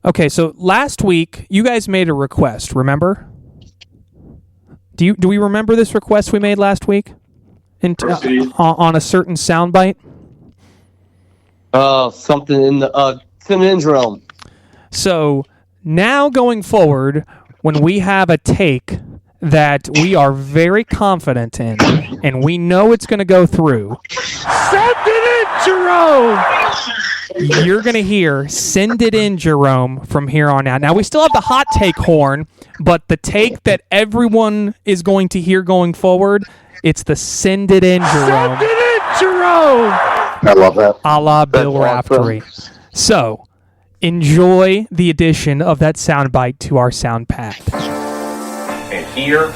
Okay, so last week you guys made a request, remember? Do we remember this request we made last week? On a certain soundbite? Something in the syndrome. So now going forward, when we have a take that we are very confident in and we know it's going to go through, send it in, Jerome! You're going to hear "Send it in, Jerome" from here on out. Now, we still have the hot take horn, but the take that everyone is going to hear going forward, it's the "Send it in, Jerome." Send it in, Jerome! I love that. A la Bill Raftery. So, enjoy the addition of that soundbite to our sound pad. And here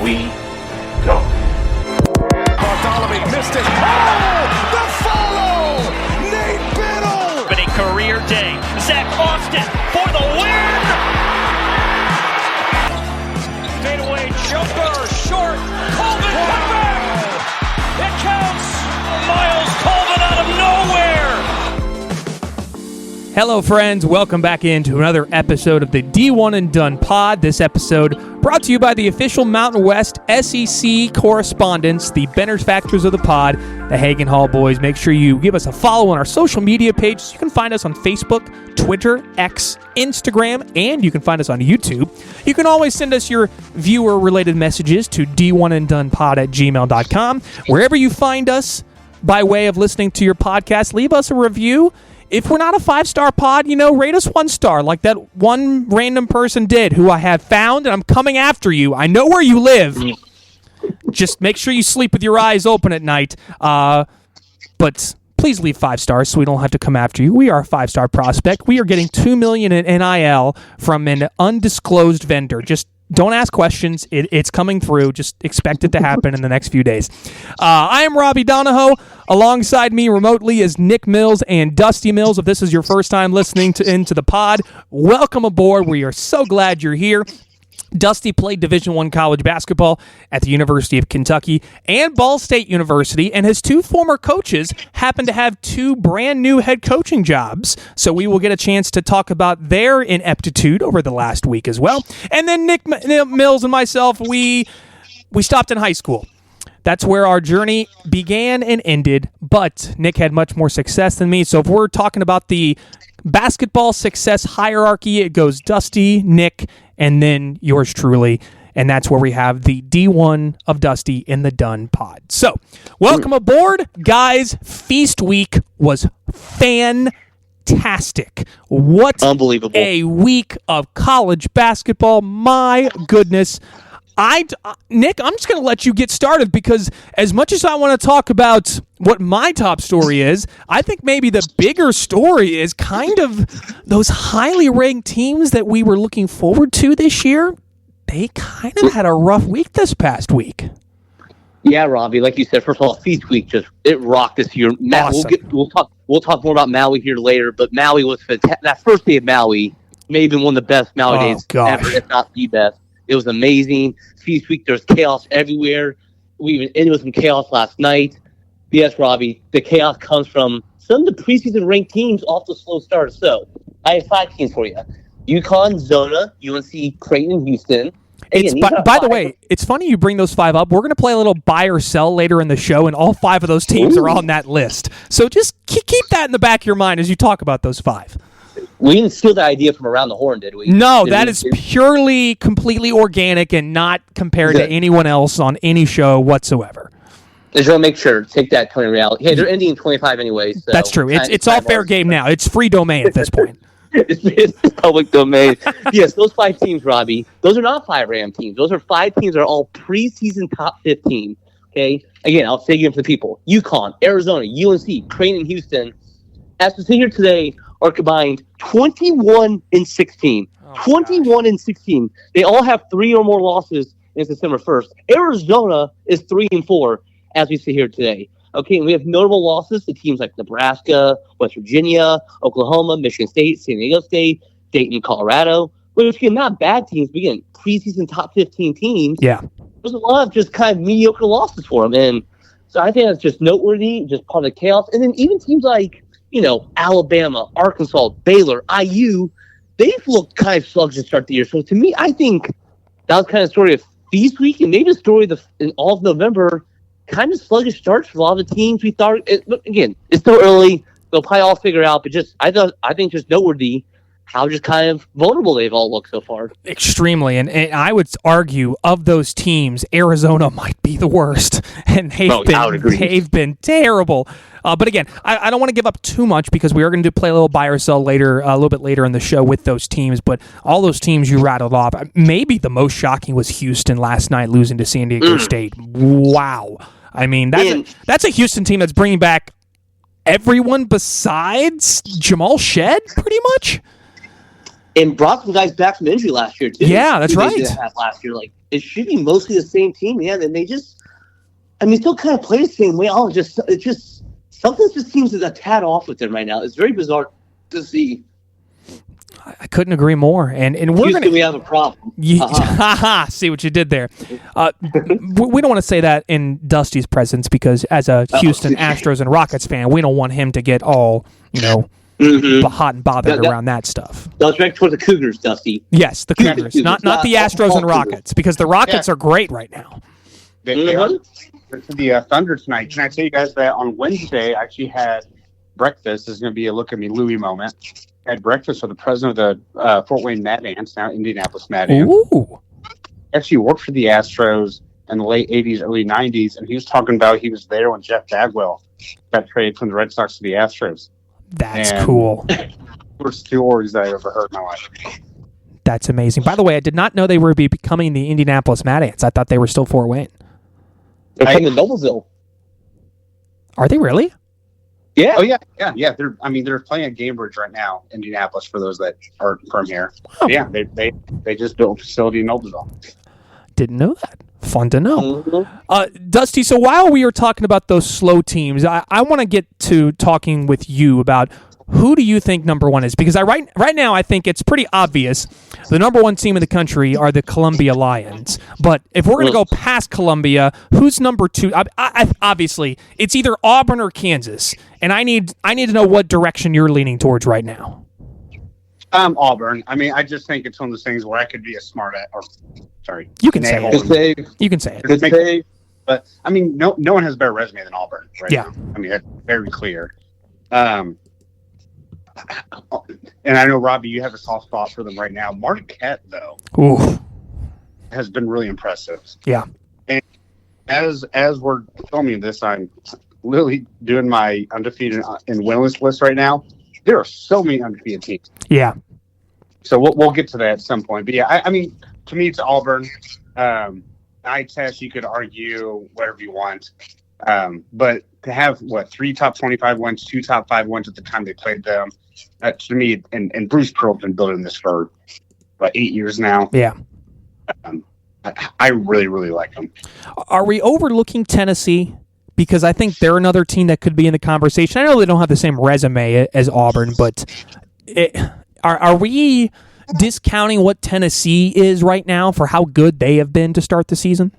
we go. Bartholomew missed it. Oh, the follow! Nate Biddle! Been a career day. Zach Austin for the win! Fadeaway jumper, short. Colvin, come back! It counts! Miles Colvin out of nowhere! Hello, friends. Welcome back into another episode of the D1 and Done Pod. This episode brought to you by the official Mountain West SEC correspondents, the benefactors of the pod, the Hagen Hall boys. Make sure you give us a follow on our social media pages. You can find us on Facebook, Twitter, X, Instagram, and you can find us on YouTube. You can always send us your viewer-related messages to d1anddonepod@gmail.com. Wherever you find us by way of listening to your podcast, leave us a review. If we're not a 5-star pod, rate us 1 star like that one random person did who I have found, and I'm coming after you. I know where you live. Just make sure you sleep with your eyes open at night. But please leave 5 stars so we don't have to come after you. We are a 5-star prospect. We are getting $2 million in NIL from an undisclosed vendor. Just don't ask questions. It's coming through. Just expect it to happen in the next few days. I am Robbie Donahoe. Alongside me remotely is Nick Mills and Dusty Mills. If this is your first time listening into the pod, welcome aboard. We are so glad you're here. Dusty played Division I college basketball at the University of Kentucky and Ball State University, and his 2 former coaches happen to have 2 brand new head coaching jobs. So we will get a chance to talk about their ineptitude over the last week as well. And then Nick Mills and myself, we stopped in high school. That's where our journey began and ended, but Nick had much more success than me. So if we're talking about the basketball success hierarchy, it goes Dusty, Nick, and then yours truly. And that's where we have the D1 of Dusty in the Done Pod. So, welcome aboard, guys. Feast week was fantastic. What Unbelievable. a week of college basketball. My goodness. Nick, I'm just going to let you get started because as much as I want to talk about what my top story is, I think maybe the bigger story is kind of those highly ranked teams that we were looking forward to this year. They kind of had a rough week this past week. Yeah, Robbie, like you said, first of all, Feast Week it rocked this year. Awesome. We'll talk more about Maui here later, but Maui was fantastic. That first day of Maui may have been one of the best Maui days ever, if not the best. It was amazing. Feast Week, there's chaos everywhere. We even ended with some chaos last night. Yes, Robbie, the chaos comes from some of the preseason ranked teams off the slow start. So I have 5 teams for you. UConn, Zona, UNC, Creighton, Houston. By the way, it's funny you bring those 5 up. We're going to play a little buy or sell later in the show, and all 5 of those teams are on that list. So just keep that in the back of your mind as you talk about those 5. We didn't steal the idea from around the horn, did we? No, that is purely, completely organic and not compared to anyone else on any show whatsoever. I just want to make sure. Take that, Tony Reality. Hey, they're ending in 25 anyway. So that's true. It's all fair game now. It's free domain at this point. It's public domain. Yes, those 5 teams, Robbie, those are not 5 Ram teams. Those are 5 teams that are all preseason top 15. Okay? Again, I'll say again for the people. UConn, Arizona, UNC, Creighton, and Houston. As we sit here today, are combined 21-16. 21-16. They all have 3 or more losses since December 1st. Arizona is 3-4 as we sit here today. Okay, and we have notable losses to teams like Nebraska, West Virginia, Oklahoma, Michigan State, San Diego State, Dayton, Colorado. Which again, not bad teams, but again, preseason top 15 teams. Yeah. There's a lot of just kind of mediocre losses for them. And so I think that's just noteworthy, just part of the chaos. And then even teams like, Alabama, Arkansas, Baylor, IU, they've looked kind of sluggish to start the year. So to me, I think that was kind of the story of Feast Week and maybe the story in all of November. Kind of sluggish starts for a lot of the teams we thought. Again, it's still early. They'll probably all figure out, but I think just noteworthy how just kind of vulnerable they've all looked so far. Extremely, and I would argue of those teams, Arizona might be the worst, and they've been terrible. But again, I don't want to give up too much because we are going to play a little buy or sell later, a little bit later in the show with those teams. But all those teams you rattled off, maybe the most shocking was Houston last night losing to San Diego State. Wow, I mean that's a Houston team that's bringing back everyone besides Jamal Shed, pretty much. And brought some guys back from injury last year, too. Yeah, that's right. They didn't have last year. Like, it should be mostly the same team, man. And they still kind of play the same way. Something just seems a tad off with them right now. It's very bizarre to see. I couldn't agree more. And we have a problem. See what you did there. We don't want to say that in Dusty's presence because as a Houston Astros and Rockets fan, we don't want him to get all, hot and bothered around that stuff. That was right toward the Cougars, Dusty. Yes, the Cougars, not the Astros and Rockets, because the Rockets are great right now. They are. To the Thunder tonight. Can I tell you guys that on Wednesday I actually had breakfast? This is going to be a look at me Louie moment. I had breakfast with the president of the Fort Wayne Mad Ants, now Indianapolis Mad Ants. Ooh. Actually worked for the Astros in the late 80s, early 90s, and he was talking about he was there when Jeff Bagwell got traded from the Red Sox to the Astros. That's cool. First stories I ever heard in my life. That's amazing. By the way, I did not know they were becoming the Indianapolis Mad Ants. I thought they were still Fort Wayne. They're from the Noblesville. Are they really? Yeah. Oh yeah. They're playing at Cambridge right now, Indianapolis, for those that aren't from here. Oh. Yeah, they just built a facility in Noblesville. Didn't know that. Fun to know. Dusty, so while we were talking about those slow teams, I want to get to talking with you about who do you think number one is? Because right now I think it's pretty obvious the number one team in the country are the Columbia Lions. But if we're going to go past Columbia, who's number two? Obviously, it's either Auburn or Kansas. And I need to know what direction you're leaning towards right now. Auburn. I mean, I just think it's one of those things where I could be a smart at. Or sorry, you can say it. You can say it. But I mean, no one has a better resume than Auburn right now. I mean, that's very clear. And I know, Robbie, you have a soft spot for them right now. Marquette, though, has been really impressive. Yeah. And as we're filming this, I'm literally doing my undefeated and winless list right now. There are so many undefeated teams. Yeah. So we'll get to that at some point. But yeah, I mean, to me, it's Auburn. Eye test, you could argue whatever you want. But to have, 3 top 25 wins, 2 top 5 wins at the time they played them, to me, and Bruce Pearl's been building this for, 8 years now. Yeah. I really, really like them. Are we overlooking Tennessee? Because I think they're another team that could be in the conversation. I know they don't have the same resume as Auburn, but are we discounting what Tennessee is right now for how good they have been to start the season?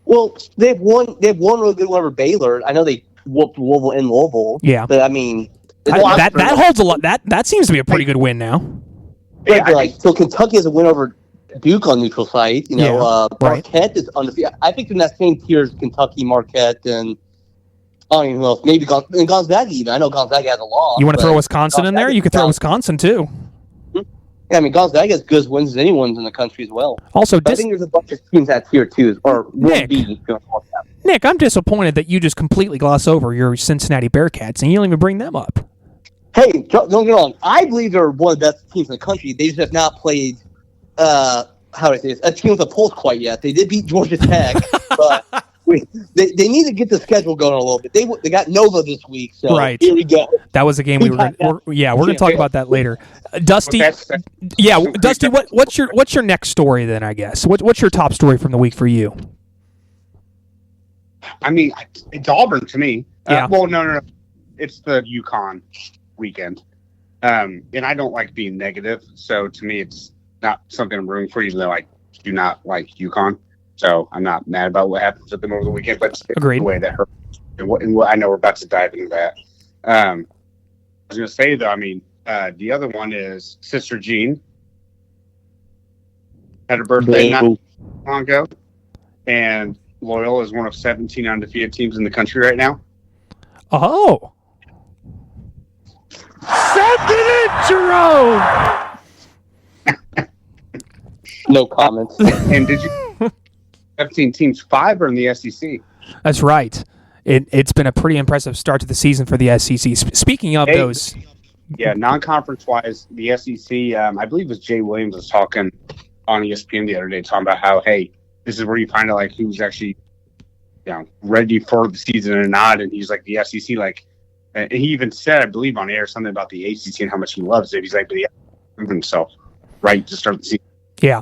Well, they've won really good one over Baylor. I know they whooped Louisville in Louisville. Yeah, but I mean, that holds a lot. That seems to be a pretty good win now. Yeah, so Kentucky has a win over Duke on neutral site. Marquette is undefeated. I think in that same tier as Kentucky, Marquette, and I don't even know if maybe Gonzaga even. I know Gonzaga has a loss. You want to throw Wisconsin in there? You could throw Wisconsin too. Yeah, I mean, Gonzaga has good as wins as anyone's in the country as well. Also, I think there's a bunch of teams at tier 2, or Nick, I'm disappointed that you just completely gloss over your Cincinnati Bearcats and you don't even bring them up. Hey, don't get me wrong. I believe they're one of the best teams in the country. They just have not played, how do I say this, a team with a pulse quite yet. They did beat Georgia Tech, but they need to get the schedule going a little bit. They got Nova this week, so here we go. That was a game we're going to talk about that later. Dusty, Dusty, what's your next story then? I guess what's your top story from the week for you? I mean, it's Auburn to me. Yeah. No, it's the UConn weekend, and I don't like being negative. So to me, it's not something I'm rooting for, even though I do not like UConn. So I'm not mad about what happens with them over the weekend, but it's the way that hurt. And what I know we're about to dive into that. I was going to say, though, I mean, The other one is Sister Jean. Had her birthday not long ago. And Loyola is one of 17 undefeated teams in the country right now. Oh. Send it in, Jerome! No comments. And did you 17 teams, 5 are in the SEC. That's right. It's been a pretty impressive start to the season for the SEC. Speaking of those... Yeah, non-conference-wise, the SEC, I believe it was Jay Williams was talking on ESPN the other day, talking about how, hey, this is where you find out, like, who's actually, ready for the season or not. And he's like, the SEC, like, and he even said, I believe on air, something about the ACC and how much he loves it. He's like, but he proved himself right to start the season. Yeah.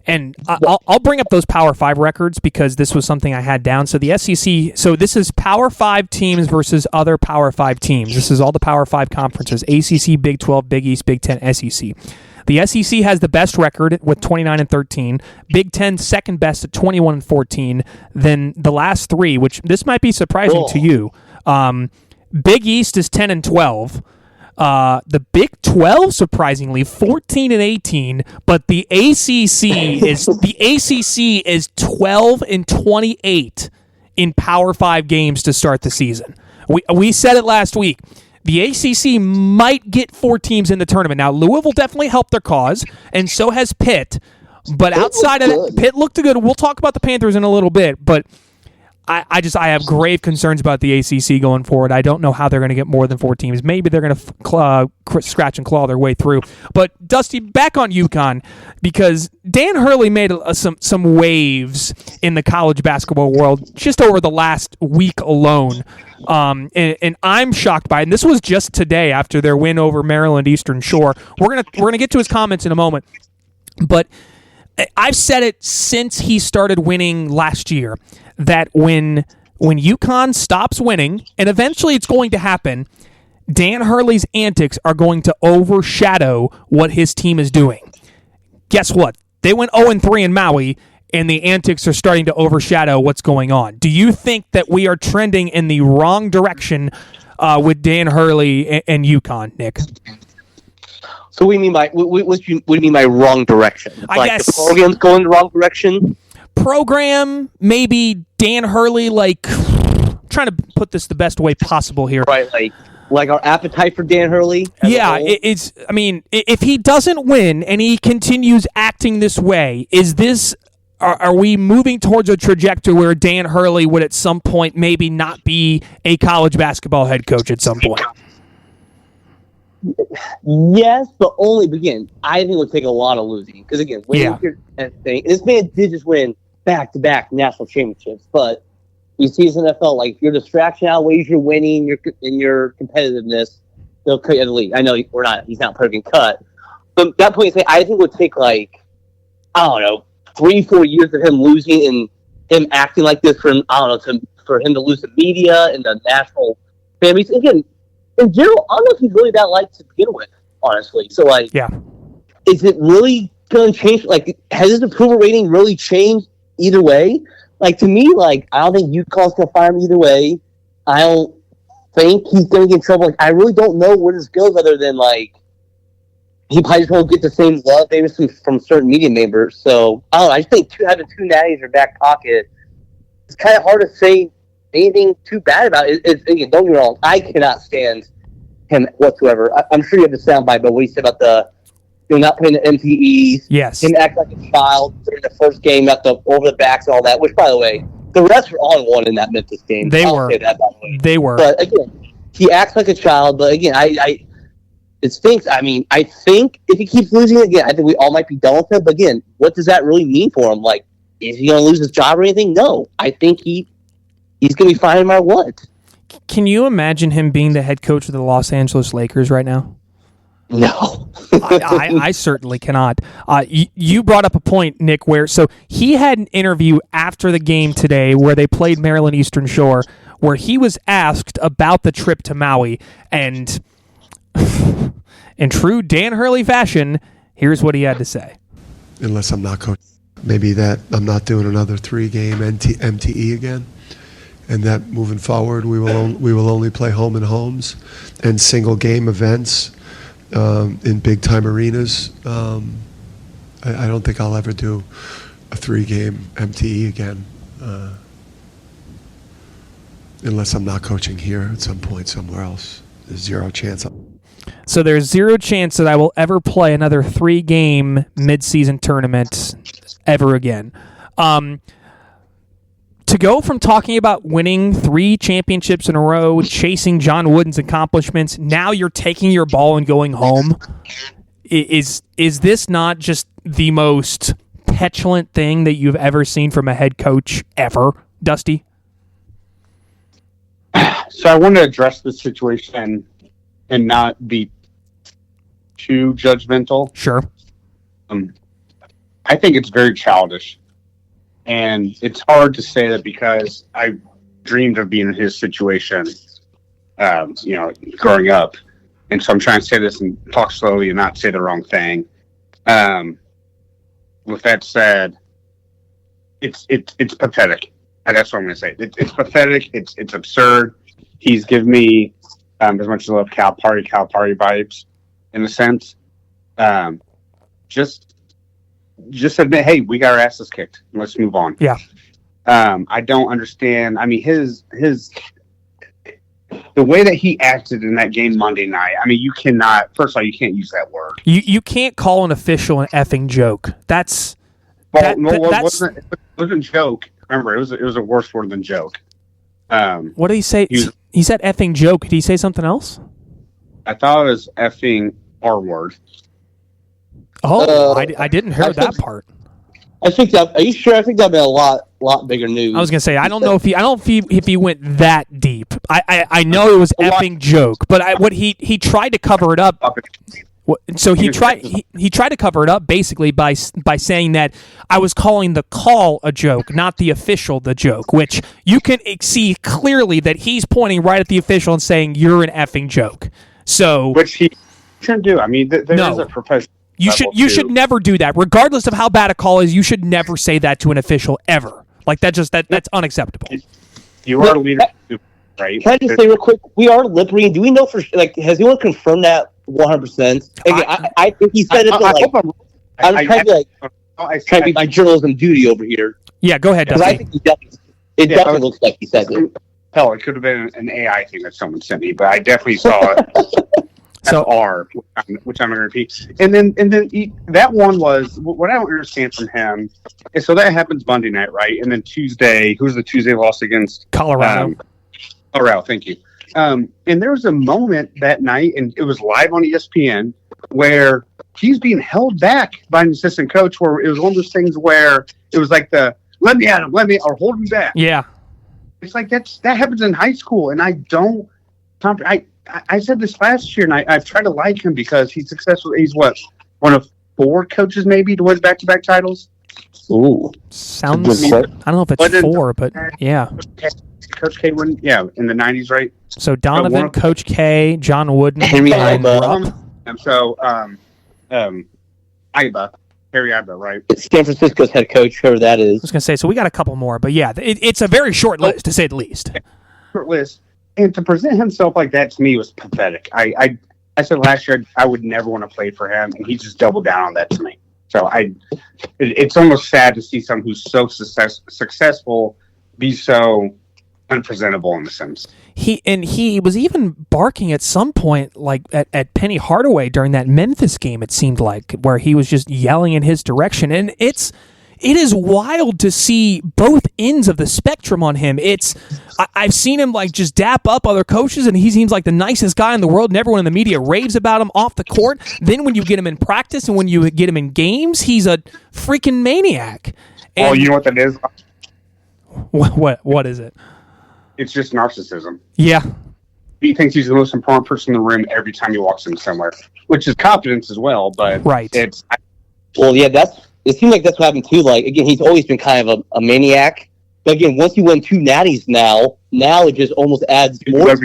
And I'll bring up those Power 5 records because this was something I had down. So the SEC, so this is Power 5 teams versus other Power 5 teams. This is all the Power 5 conferences, ACC, Big 12, Big East, Big 10, SEC. The SEC has the best record with 29-13. Big 10 second best at 21-14. Then the last three, which this might be surprising to you. Big East is 10-12. The Big 12, surprisingly, 14-18, but the ACC is 12-28 in Power 5 games to start the season. We said it last week. The ACC might get 4 teams in the tournament. Now, Louisville definitely helped their cause, and so has Pitt. But outside of that, Pitt looked good. We'll talk about the Panthers in a little bit, but I have grave concerns about the ACC going forward. I don't know how they're going to get more than 4 teams. Maybe they're going to scratch and claw their way through. But, Dusty, back on UConn, because Dan Hurley made some waves in the college basketball world just over the last week alone. And I'm shocked by it. And this was just today after their win over Maryland Eastern Shore. We're gonna get to his comments in a moment. But I've said it since he started winning last year, that when UConn stops winning, and eventually it's going to happen, Dan Hurley's antics are going to overshadow what his team is doing. Guess what? They went 0-3 in Maui, and the antics are starting to overshadow what's going on. Do you think that we are trending in the wrong direction with Dan Hurley and UConn, Nick? So what do you mean by what do you mean by wrong direction? I guess the program's going the wrong direction. Program, maybe Dan Hurley, trying to put this the best way possible here. Right, like our appetite for Dan Hurley. Yeah, it's. I mean, if he doesn't win and he continues acting this way, is this? Are we moving towards a trajectory where Dan Hurley would at some point maybe not be a college basketball head coach at some point? Yes, but again, I think it would take a lot of losing. Because again, this man did just win back-to-back national championships. But you see his NFL, if your distraction outweighs your winning, your competitiveness, they'll cut you out of the league. I know he's not perfect cut. But at that point, I think it would take 3-4 years of him losing and him acting like this for him to lose the media and the national families. Again, in general, I don't know if he's really that liked to begin with, honestly. So, is it really going to change? Has his approval rating really changed either way? To me, I don't think UConn's going to fire him either way. I don't think he's going to get in trouble. I really don't know where this goes other than, he probably just won't get the same love maybe from certain media members. So, I don't know. I just think having 2 natties in your back pocket, it's kind of hard to say anything too bad about it. Again, don't get me wrong. I cannot stand him whatsoever. I'm sure you have the soundbite, but what he said about not playing the MPEs, yes, him acting like a child during the first game, over the backs and all that. Which, by the way, the refs were on one in that Memphis game. I'll say that, by the way. They were. But again, he acts like a child. But again, it stinks. I mean, I think if he keeps losing again, I think we all might be done with him. But again, what does that really mean for him? Is he going to lose his job or anything? No. I think he's going to be fine no matter what. Can you imagine him being the head coach of the Los Angeles Lakers right now? No. I certainly cannot. You brought up a point, Nick, where he had an interview after the game today where they played Maryland Eastern Shore where he was asked about the trip to Maui, and in true Dan Hurley fashion, here's what he had to say. Unless I'm not coaching, maybe that I'm not doing another 3-game MTE again, and that moving forward we will only play home and homes and single game events, in big-time arenas. I don't think I'll ever do a 3-game MTE again, unless I'm not coaching here at some point somewhere else. There's zero chance. So there's zero chance that I will ever play another 3-game midseason tournament ever again. To go from talking about winning 3 championships in a row, chasing John Wooden's accomplishments, now you're taking your ball and going home. Is this not just the most petulant thing that you've ever seen from a head coach ever, Dusty? So I want to address the situation and not be too judgmental. Sure. I think it's very childish. And it's hard to say that because I dreamed of being in his situation, growing up. And so I'm trying to say this and talk slowly and not say the wrong thing. With that said, it's pathetic. And that's what I'm going to say. It's pathetic. It's absurd. He's given me as much as I love Cal Party vibes in a sense. Just admit, hey, we got our asses kicked. Let's move on. Yeah. I don't understand. I mean, the way that he acted in that game Monday night. I mean, you cannot. First of all, you can't use that word. You can't call an official an effing joke. That's it wasn't joke. Remember, it was a worse word than joke. What did he say? He said effing joke. Did he say something else? I thought it was effing R word. Oh, I didn't hear that part. I think that. Are you sure? I think that'd be a lot bigger news. I was gonna say I don't know if he went that deep. I know it was effing joke, but what he tried to cover it up. So he tried to cover it up basically by saying that I was calling the call a joke, not the official the joke, which you can see clearly that he's pointing right at the official and saying you're an effing joke. So which he shouldn't do. I mean, there is a professional. You should never do that, regardless of how bad a call is. You should never say that to an official ever. Like that's unacceptable. You are a leader, right? Can I just say real quick? We are lip reading. Do we know for has anyone confirmed that 100%? I think he said it. I'm trying to be my journalism duty over here. Yeah, go ahead, Dusty. I think it definitely looks like he said it. Hell, it could have been an AI thing that someone sent me, but I definitely saw it. So R, which I'm going to repeat, and then that one was what I don't understand from him. Is so that happens Monday night, right? And then Tuesday, who's the Tuesday loss against? Colorado. Colorado, thank you. And there was a moment that night, and it was live on ESPN, where he's being held back by an assistant coach. Where it was one of those things where it was like let me at him, or hold him back. Yeah, it's like that happens in high school, and I don't. I said this last year, and I've tried to like him because he's successful. He's one of 4 coaches maybe to win back-to-back titles. Ooh, sounds. I don't know if it's 4, but yeah. Coach K won, in the 90s, right? So Donovan, Coach K, John Wooden, Harry Iba. And so Harry Iba, right? It's San Francisco's head coach, whoever that is. I was gonna say, so we got a couple more, but yeah, it's a very short list to say the least. Short list. And to present himself like that to me was pathetic. I said last year I would never want to play for him, and he just doubled down on that to me. So it's almost sad to see someone who's so successful be so unpresentable in the sense. He was even barking at some point, like at Penny Hardaway during that Memphis game. It seemed like where he was just yelling in his direction, and it is wild to see both ends of the spectrum on him. I've seen him like just dap up other coaches, and he seems like the nicest guy in the world, and everyone in the media raves about him off the court. Then when you get him in practice and when you get him in games, he's a freaking maniac. And you know what that is? What is it? It's just narcissism. Yeah. He thinks he's the most important person in the room every time he walks in somewhere, which is confidence as well. But right. It seems like that's what happened too. Like again, he's always been kind of a maniac. But again, once you win 2 natties now it just almost adds more.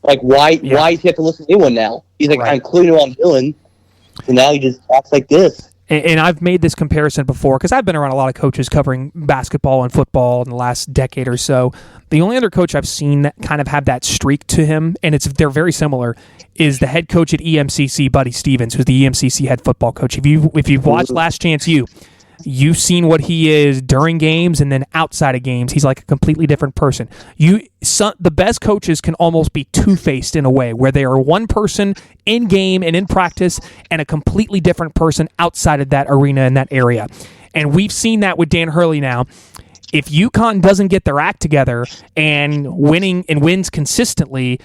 Like why does he have to listen to anyone now? He's like, right. I'm clear what I'm doing. So now he just acts like this. and I've made this comparison before because I've been around a lot of coaches covering basketball and football in the last decade or so. The only other coach I've seen that kind of have that streak to him, and they're very similar, is the head coach at EMCC, Buddy Stevens, who's the EMCC head football coach. If you've watched Last Chance U, you've seen what he is during games and then outside of games. He's like a completely different person. The best coaches can almost be two-faced in a way where they are one person in game and in practice and a completely different person outside of that arena in that area. And we've seen that with Dan Hurley now. If UConn doesn't get their act together and wins consistently,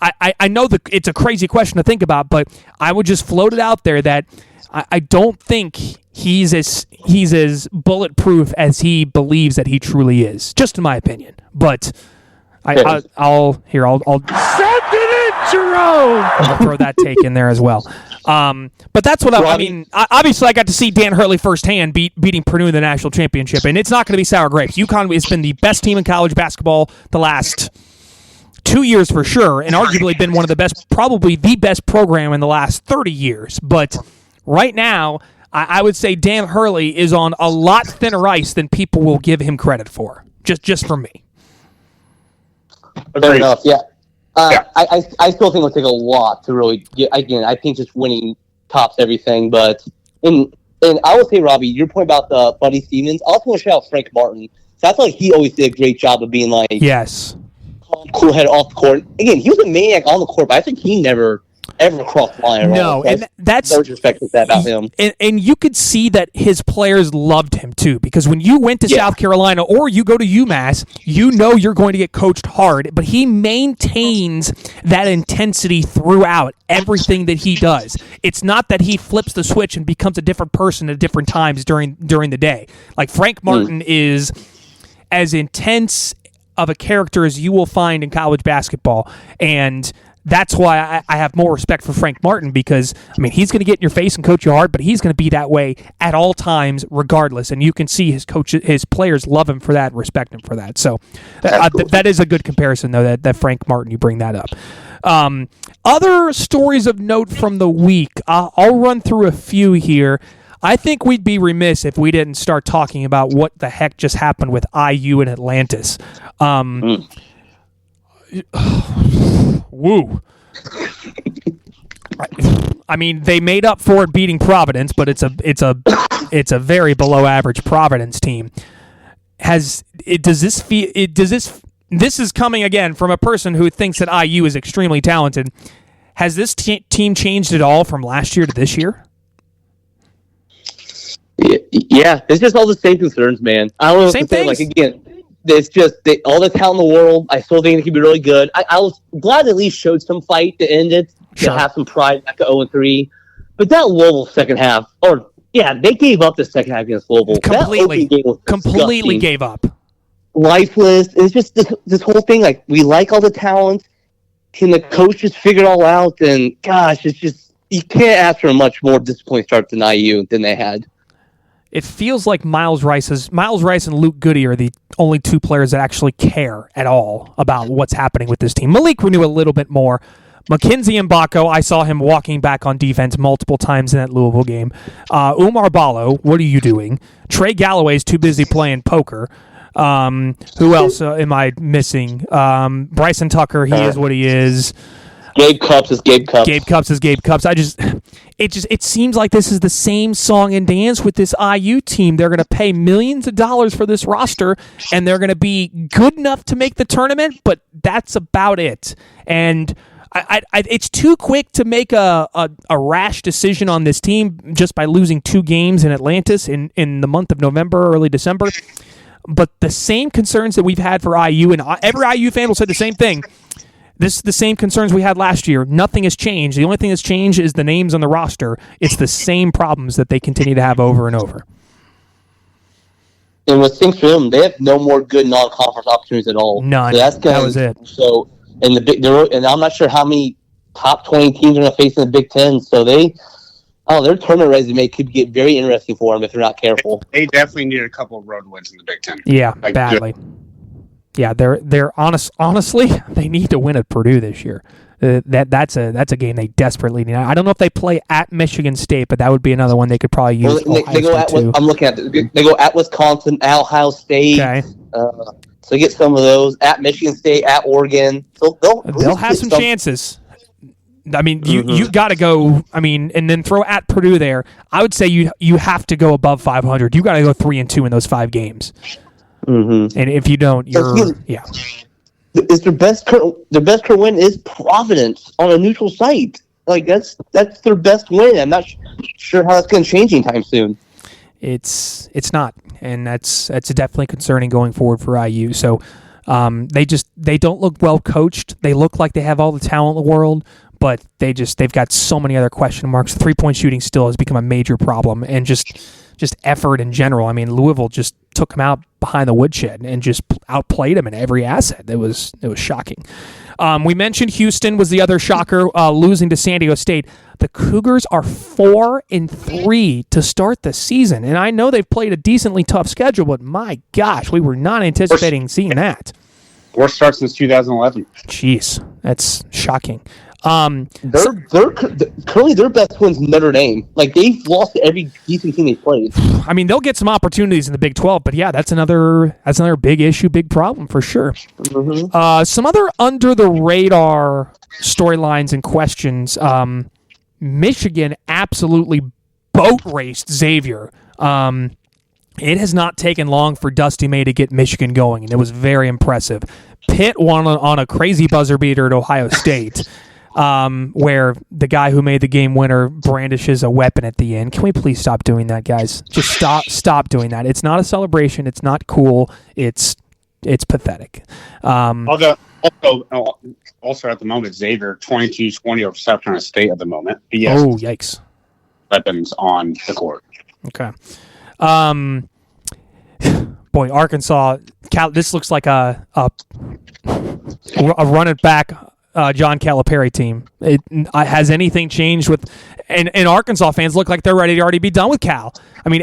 I know it's a crazy question to think about, but I would just float it out there that I don't think he's as bulletproof as he believes that he truly is, just in my opinion. But I'll send it in, Jerome. I'll throw that take in there as well. But that's what I mean. Obviously, I got to see Dan Hurley firsthand beating Purdue in the national championship, and it's not going to be sour grapes. UConn has been the best team in college basketball the last 2 years for sure, and arguably been one of the best, probably the best program in the last 30 years. But right now, I would say Dan Hurley is on a lot thinner ice than people will give him credit for, just for me. Fair enough, yeah. I still think it'll take a lot to really get. Again, I think just winning tops everything. But and I would say, Robbie, your point about the Buddy Stevens. I also want to shout out Frank Martin. So I feel like he always did a great job of being like cool head off the court. Again, he was a maniac on the court, but I think he never ever crossed the line. No, and that's respect that about him. And you could see that his players loved him too, because when you went to South Carolina or you go to UMass, you know you're going to get coached hard, but he maintains that intensity throughout everything that he does. It's not that he flips the switch and becomes a different person at different times during the day. Like Frank Martin is as intense of a character as you will find in college basketball, and that's why I have more respect for Frank Martin, because, I mean, he's going to get in your face and coach you hard, but he's going to be that way at all times regardless, and you can see his players love him for that and respect him for that. So that is a good comparison, though, that Frank Martin, you bring that up. Other stories of note from the week, I'll run through a few here. I think we'd be remiss if we didn't start talking about what the heck just happened with IU and Atlantis. Woo. I mean, they made up for it beating Providence, but it's a very below average Providence team. This is coming again from a person who thinks that IU is extremely talented. Has this team changed at all from last year to this year? Yeah, it's just all the same concerns, man. I don't know same what to say. things. Like, again, it's just all the talent in the world. I still think it could be really good. I was glad they at least showed some fight to end it, to have some pride back to 0-3. But that Louisville second half, they gave up the second half against Louisville. Completely gave up. Lifeless. It's just this whole thing. Like, we like all the talent. Can the coach just figure it all out? And gosh, it's just, you can't ask for a much more disappointing start than IU than they had. It feels like Miles Rice and Luke Goody are the only two players that actually care at all about what's happening with this team. Malik we knew a little bit more. Mackenzie Mbako, I saw him walking back on defense multiple times in that Louisville game. Umar Ballo, what are you doing? Trey Galloway's too busy playing poker. Who else am I missing? Bryson Tucker, he is what he is. Gabe Cupps is Gabe Cupps. Gabe Cupps is Gabe Cupps. It seems like this is the same song and dance with this IU team. They're going to pay millions of dollars for this roster, and they're going to be good enough to make the tournament, but that's about it. And it's too quick to make a rash decision on this team just by losing 2 games in Atlantis in the month of November, early December. But the same concerns that we've had for IU, and every IU fan will say the same thing. This is the same concerns we had last year. Nothing has changed. The only thing that's changed is the names on the roster. It's the same problems that they continue to have over and over. And what stinks for them, they have no more good non-conference opportunities at all. None. So that was it. So, and I'm not sure how many top 20 teams are going to face in the Big Ten. So their tournament resume could get very interesting for them if they're not careful. They definitely need a couple of road wins in the Big Ten. Yeah, badly. Yeah, they're honestly, they need to win at Purdue this year. That's a game they desperately need. I don't know if they play at Michigan State, but that would be another one they could probably use. Well, they go at. I'm looking at. They go at Wisconsin, at Ohio State. Okay. So get some of those at Michigan State, at Oregon. So they'll have some chances. I mean, you got to go. I mean, and then throw at Purdue there. I would say you have to go above 500. You got to go 3-2 in those 5 games. Mm-hmm. And if you don't, you're Is their best current win is Providence on a neutral site. Like that's their best win. I'm not sure how that's going to change anytime soon. It's not, and that's definitely concerning going forward for IU. So they don't look well coached. They look like they have all the talent in the world, but they've got so many other question marks. 3-point shooting still has become a major problem, and just effort in general. I mean, Louisville just took them out behind the woodshed and just outplayed them in every asset. It was shocking. We mentioned Houston was the other shocker, losing to San Diego State. The Cougars are 4-3 to start the season, and I know they've played a decently tough schedule, but my gosh, we were not anticipating seeing that. Worst start since 2011. Jeez, that's shocking. Currently their best win's Notre Dame. Like they've lost to every decent team they played. I mean, they'll get some opportunities in the Big 12, but yeah, that's another big issue, big problem for sure. Mm-hmm. Some other under the radar storylines and questions. Michigan absolutely boat raced Xavier. It has not taken long for Dusty May to get Michigan going, and it was very impressive. Pitt won on a crazy buzzer beater at Ohio State. Where the guy who made the game winner brandishes a weapon at the end. Can we please stop doing that, guys? Just stop doing that. It's not a celebration. It's not cool. It's pathetic. Also at the moment, Xavier 22-20 over South Carolina State at the moment. Yes. Oh, yikes! Weapons on the court. Okay. Boy, Arkansas. This looks like a run it back. John Calipari team. Has anything changed with and Arkansas fans look like they're ready to already be done with Cal. I mean,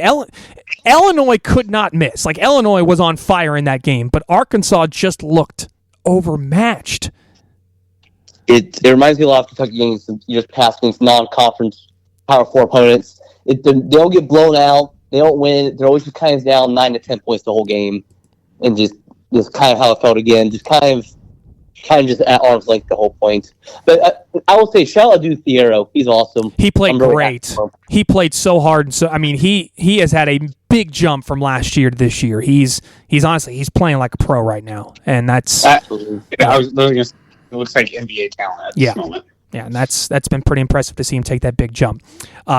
Illinois could not miss. Like Illinois was on fire in that game, but Arkansas just looked overmatched. It reminds me a lot of Kentucky games just past against non-conference Power 4 opponents. They don't get blown out. They don't win. They're always just kind of down 9 to 10 points the whole game, and just kind of how it felt again. Just kind of just at arm's length the whole point. But I will say, shout out to Thiero. He's awesome. He played great. He played so hard. So I mean, he has had a big jump from last year to this year. He's honestly playing like a pro right now, and that's absolutely. It looks like NBA talent at this moment. Yeah, and that's been pretty impressive to see him take that big jump.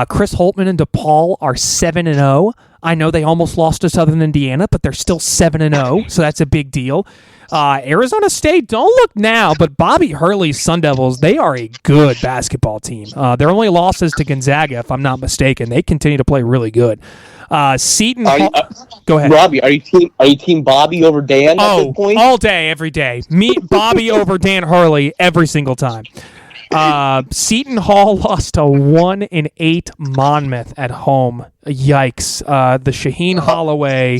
Chris Holtmann and DePaul are 7-0. I know they almost lost to Southern Indiana, but they're still 7-0, so that's a big deal. Arizona State, don't look now, but Bobby Hurley's Sun Devils, they are a good basketball team. Their only losses to Gonzaga, if I'm not mistaken. They continue to play really good. Seton Hall. Go ahead. Robbie, are you team Bobby over Dan at this point? All day, every day. Meet Bobby over Dan Hurley every single time. Seton Hall lost to 1-8 Monmouth at home. Yikes. The Shaheen Holloway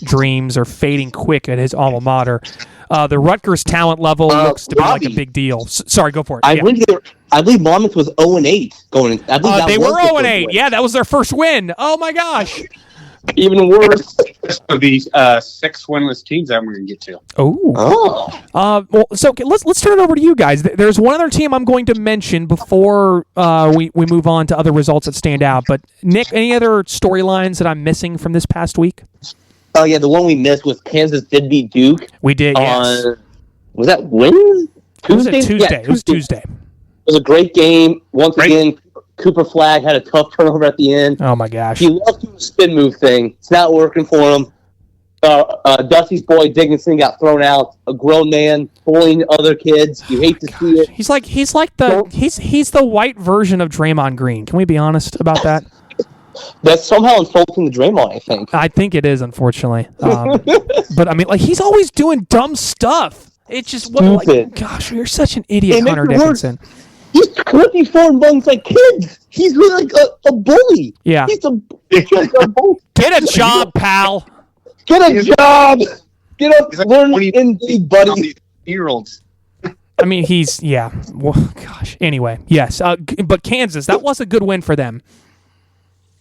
dreams are fading quick at his alma mater. The Rutgers talent level looks to be like a big deal. Sorry, go for it. I believe Monmouth was 0-8 going in. They were 0-8. Yeah, that was their first win. Oh, my gosh. Even worse. Of these 6 winless teams that we're going to get to. Well, so let's turn it over to you guys. There's one other team I'm going to mention before we move on to other results that stand out. But, Nick, any other storylines that I'm missing from this past week? Oh, yeah, the one we missed was Kansas did beat Duke. We did, yes. Was that Wednesday? Tuesday? Yeah, it was Tuesday. It was a great game. Once again, Cooper Flagg had a tough turnover at the end. Oh, my gosh. He loves doing the spin move thing. It's not working for him. Dusty's boy, Dickinson, got thrown out. A grown man bullying other kids. You hate to see it. He's the white version of Draymond Green. Can we be honest about that? That's somehow insulting the Draymond, I think. I think it is, unfortunately. But, I mean, like, he's always doing dumb stuff. It's just, gosh, you're such an idiot, Hunter Dickinson. He's 24 amongst like kids. He's really like a bully. Yeah. He's a bully. Get a job, pal. Get a job. Get up, learn in the buddy. Year-olds. I mean, well, gosh. Anyway, yes. But Kansas, that was a good win for them.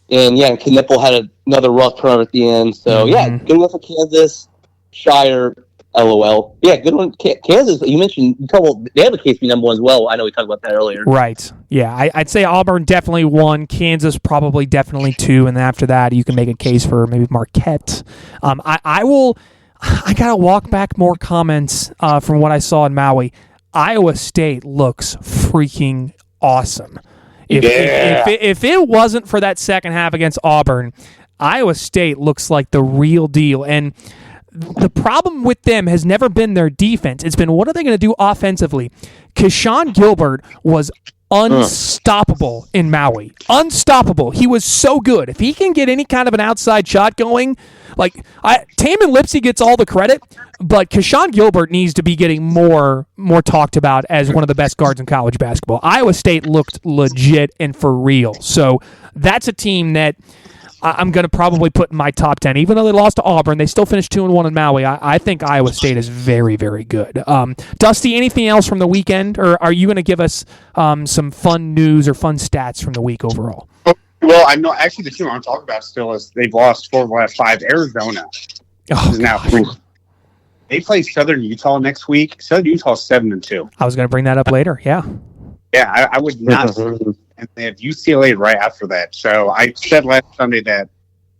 And, yeah, Knipple had another rough turn at the end. So, yeah, good one for Kansas. Shire, LOL. Yeah, good one. Kansas, you mentioned, they have a case to be number one as well. I know we talked about that earlier. Right. Yeah, I'd say Auburn definitely 1, Kansas probably definitely 2, and then after that you can make a case for maybe Marquette. I got to walk back more comments from what I saw in Maui. Iowa State looks freaking awesome. If it wasn't for that second half against Auburn, Iowa State looks like the real deal. And the problem with them has never been their defense. It's been, what are they going to do offensively? Keyshawn Gilbert was unstoppable in Maui. Unstoppable. He was so good. If he can get any kind of an outside shot going, like Taman Lipsey gets all the credit, but Keyshawn Gilbert needs to be getting more talked about as one of the best guards in college basketball. Iowa State looked legit and for real. So that's a team that I'm going to probably put in my top 10. Even though they lost to Auburn, they still finished 2-1 in Maui. I think Iowa State is very, very good. Dusty, anything else from the weekend, or are you going to give us some fun news or fun stats from the week overall? Well, I know actually the team I want to talk about still is they've lost 4 of the last 5. Arizona is now 3. They play Southern Utah next week. Southern Utah is 7-2. I was going to bring that up later. Yeah. Yeah, I would not. And they have UCLA right after that. So I said last Sunday that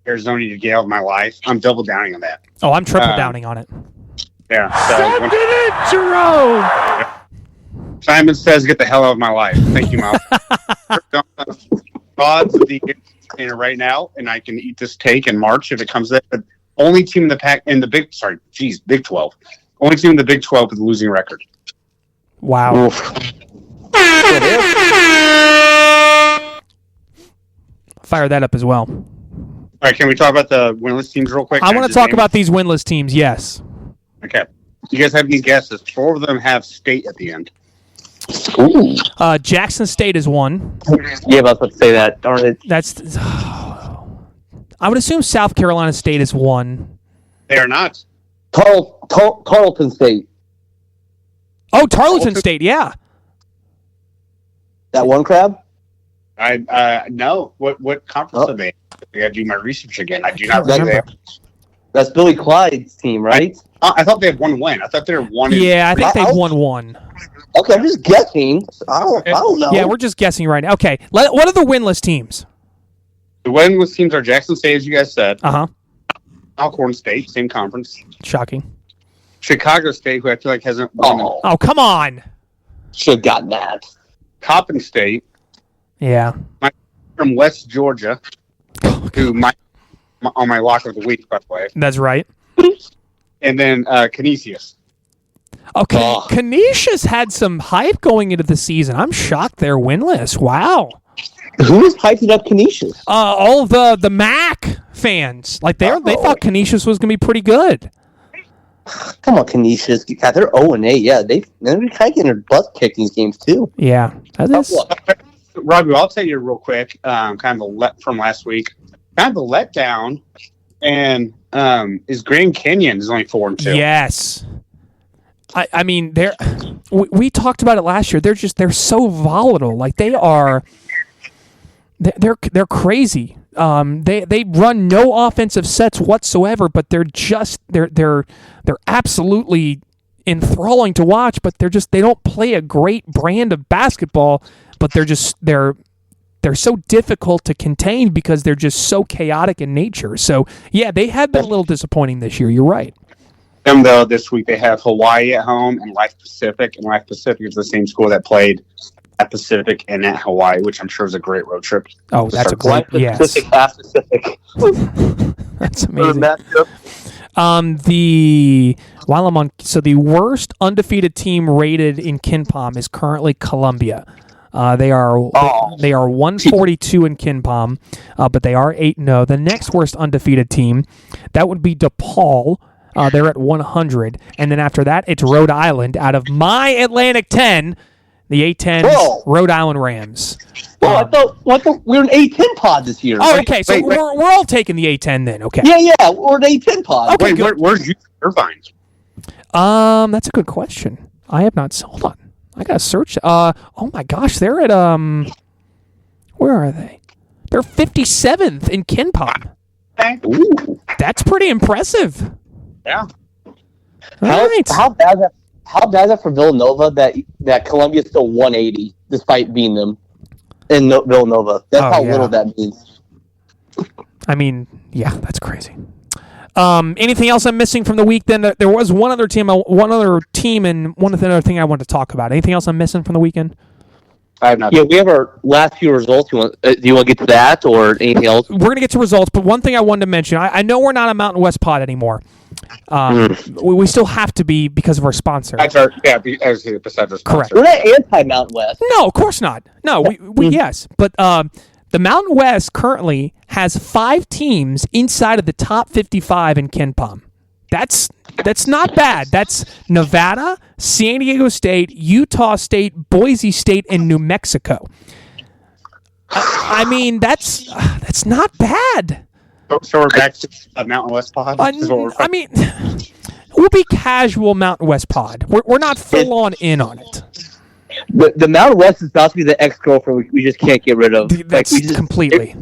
Arizona needed to get out of my life. I'm double downing on that. Oh, I'm triple downing on it. Yeah. Send it in, Jerome! Simon says, get the hell out of my life. Thank you, Miles. Odds of the container right now, and I can eat this take in March if it comes there. But only team in the pack in the Big 12. Only team in the Big 12 with a losing record. Wow. Oof. Fire that up as well. All right, can we talk about the winless teams real quick? I want to talk about these winless teams, yes. Okay. You guys have any guesses? 4 of them have state at the end. Ooh. Jackson State is 1. Yeah, I was about to say that. Darn it. I would assume South Carolina State is 1. They are not. Tarleton State. Oh, Tarleton State, yeah. That one crab? No. What conference are they? I got to do my research again. I do not remember. That's Billy Clyde's team, right? I thought they had 1 win. I thought they were 1. Yeah, I think they've won 1. Okay, I'm just guessing. I don't know. Yeah, we're just guessing right now. Okay, what are the winless teams? The winless teams are Jackson State, as you guys said. Uh-huh. Alcorn State, same conference. Shocking. Chicago State, who I feel like hasn't won. Oh, come on. Should have gotten that. Coppin State. Yeah. From West Georgia, who on my lock of the week, by the way. That's right. And then Canisius. Okay, Canisius had some hype going into the season. I'm shocked they're winless. Wow. Who is hyping up Canisius? All of the MAC fans. Like they thought Canisius was going to be pretty good. Come on, Canisius. God, they're 0-8. Yeah, they're kind of getting their butt kicked in these games, too. Yeah. That is. Robbie, I'll tell you real quick, kind of from last week. Kind of a letdown, and is Grand Canyon is only 4-2. Yes. I mean, we talked about it last year. They're so volatile. Like they're crazy. They run no offensive sets whatsoever, but they're absolutely enthralling to watch. But they don't play a great brand of basketball. But they're so difficult to contain because they're just so chaotic in nature. So yeah, they have been a little disappointing this year. You're right. Them though, this week they have Hawaii at home and Life Pacific, and Life Pacific is the same school that played at Pacific and at Hawaii, which I'm sure is a great road trip. Oh, that's a great, yes. Pacific, half Pacific. That's amazing. The worst undefeated team rated in KenPom is currently Columbia. They are 142 in KenPom, but they are 8-0. The next worst undefeated team, that would be DePaul. They're at 100, and then after that, it's Rhode Island. Out of my Atlantic 10, the A10 Rhode Island Rams. I thought we were an A10 pod this year. Oh, okay, so we're all taking the A10 then. Okay. Yeah, we're an A10 pod. Okay, where's Irvine? That's a good question. I have not. Hold on. I got to search. Oh, my gosh. They're at, where are they? They're 57th in KenPom. Ooh. That's pretty impressive. Yeah. How bad is that for Villanova that Columbia's still 180 despite beating them in Villanova? That's how little that means. I mean, yeah, that's crazy. Anything else I'm missing from the week? Then there was one other team, and one other thing I wanted to talk about. Anything else I'm missing from the weekend? I have not. Yeah, we have our last few results. Do you want to get to that or anything else? We're going to get to results, but one thing I wanted to mention, I know we're not a Mountain West pod anymore. We still have to be because of our sponsor. Besides our sponsor. Correct. We're not anti-Mountain West. No, of course not. No, we yes. But the Mountain West currently has 5 teams inside of the top 55 in KenPom. That's not bad. That's Nevada, San Diego State, Utah State, Boise State, and New Mexico. I mean, that's not bad. So we're back to a Mountain West pod? I mean, we'll be casual Mountain West pod. We're not full on in on it. The Mountain West is about to be the ex-girlfriend we just can't get rid of. That's completely.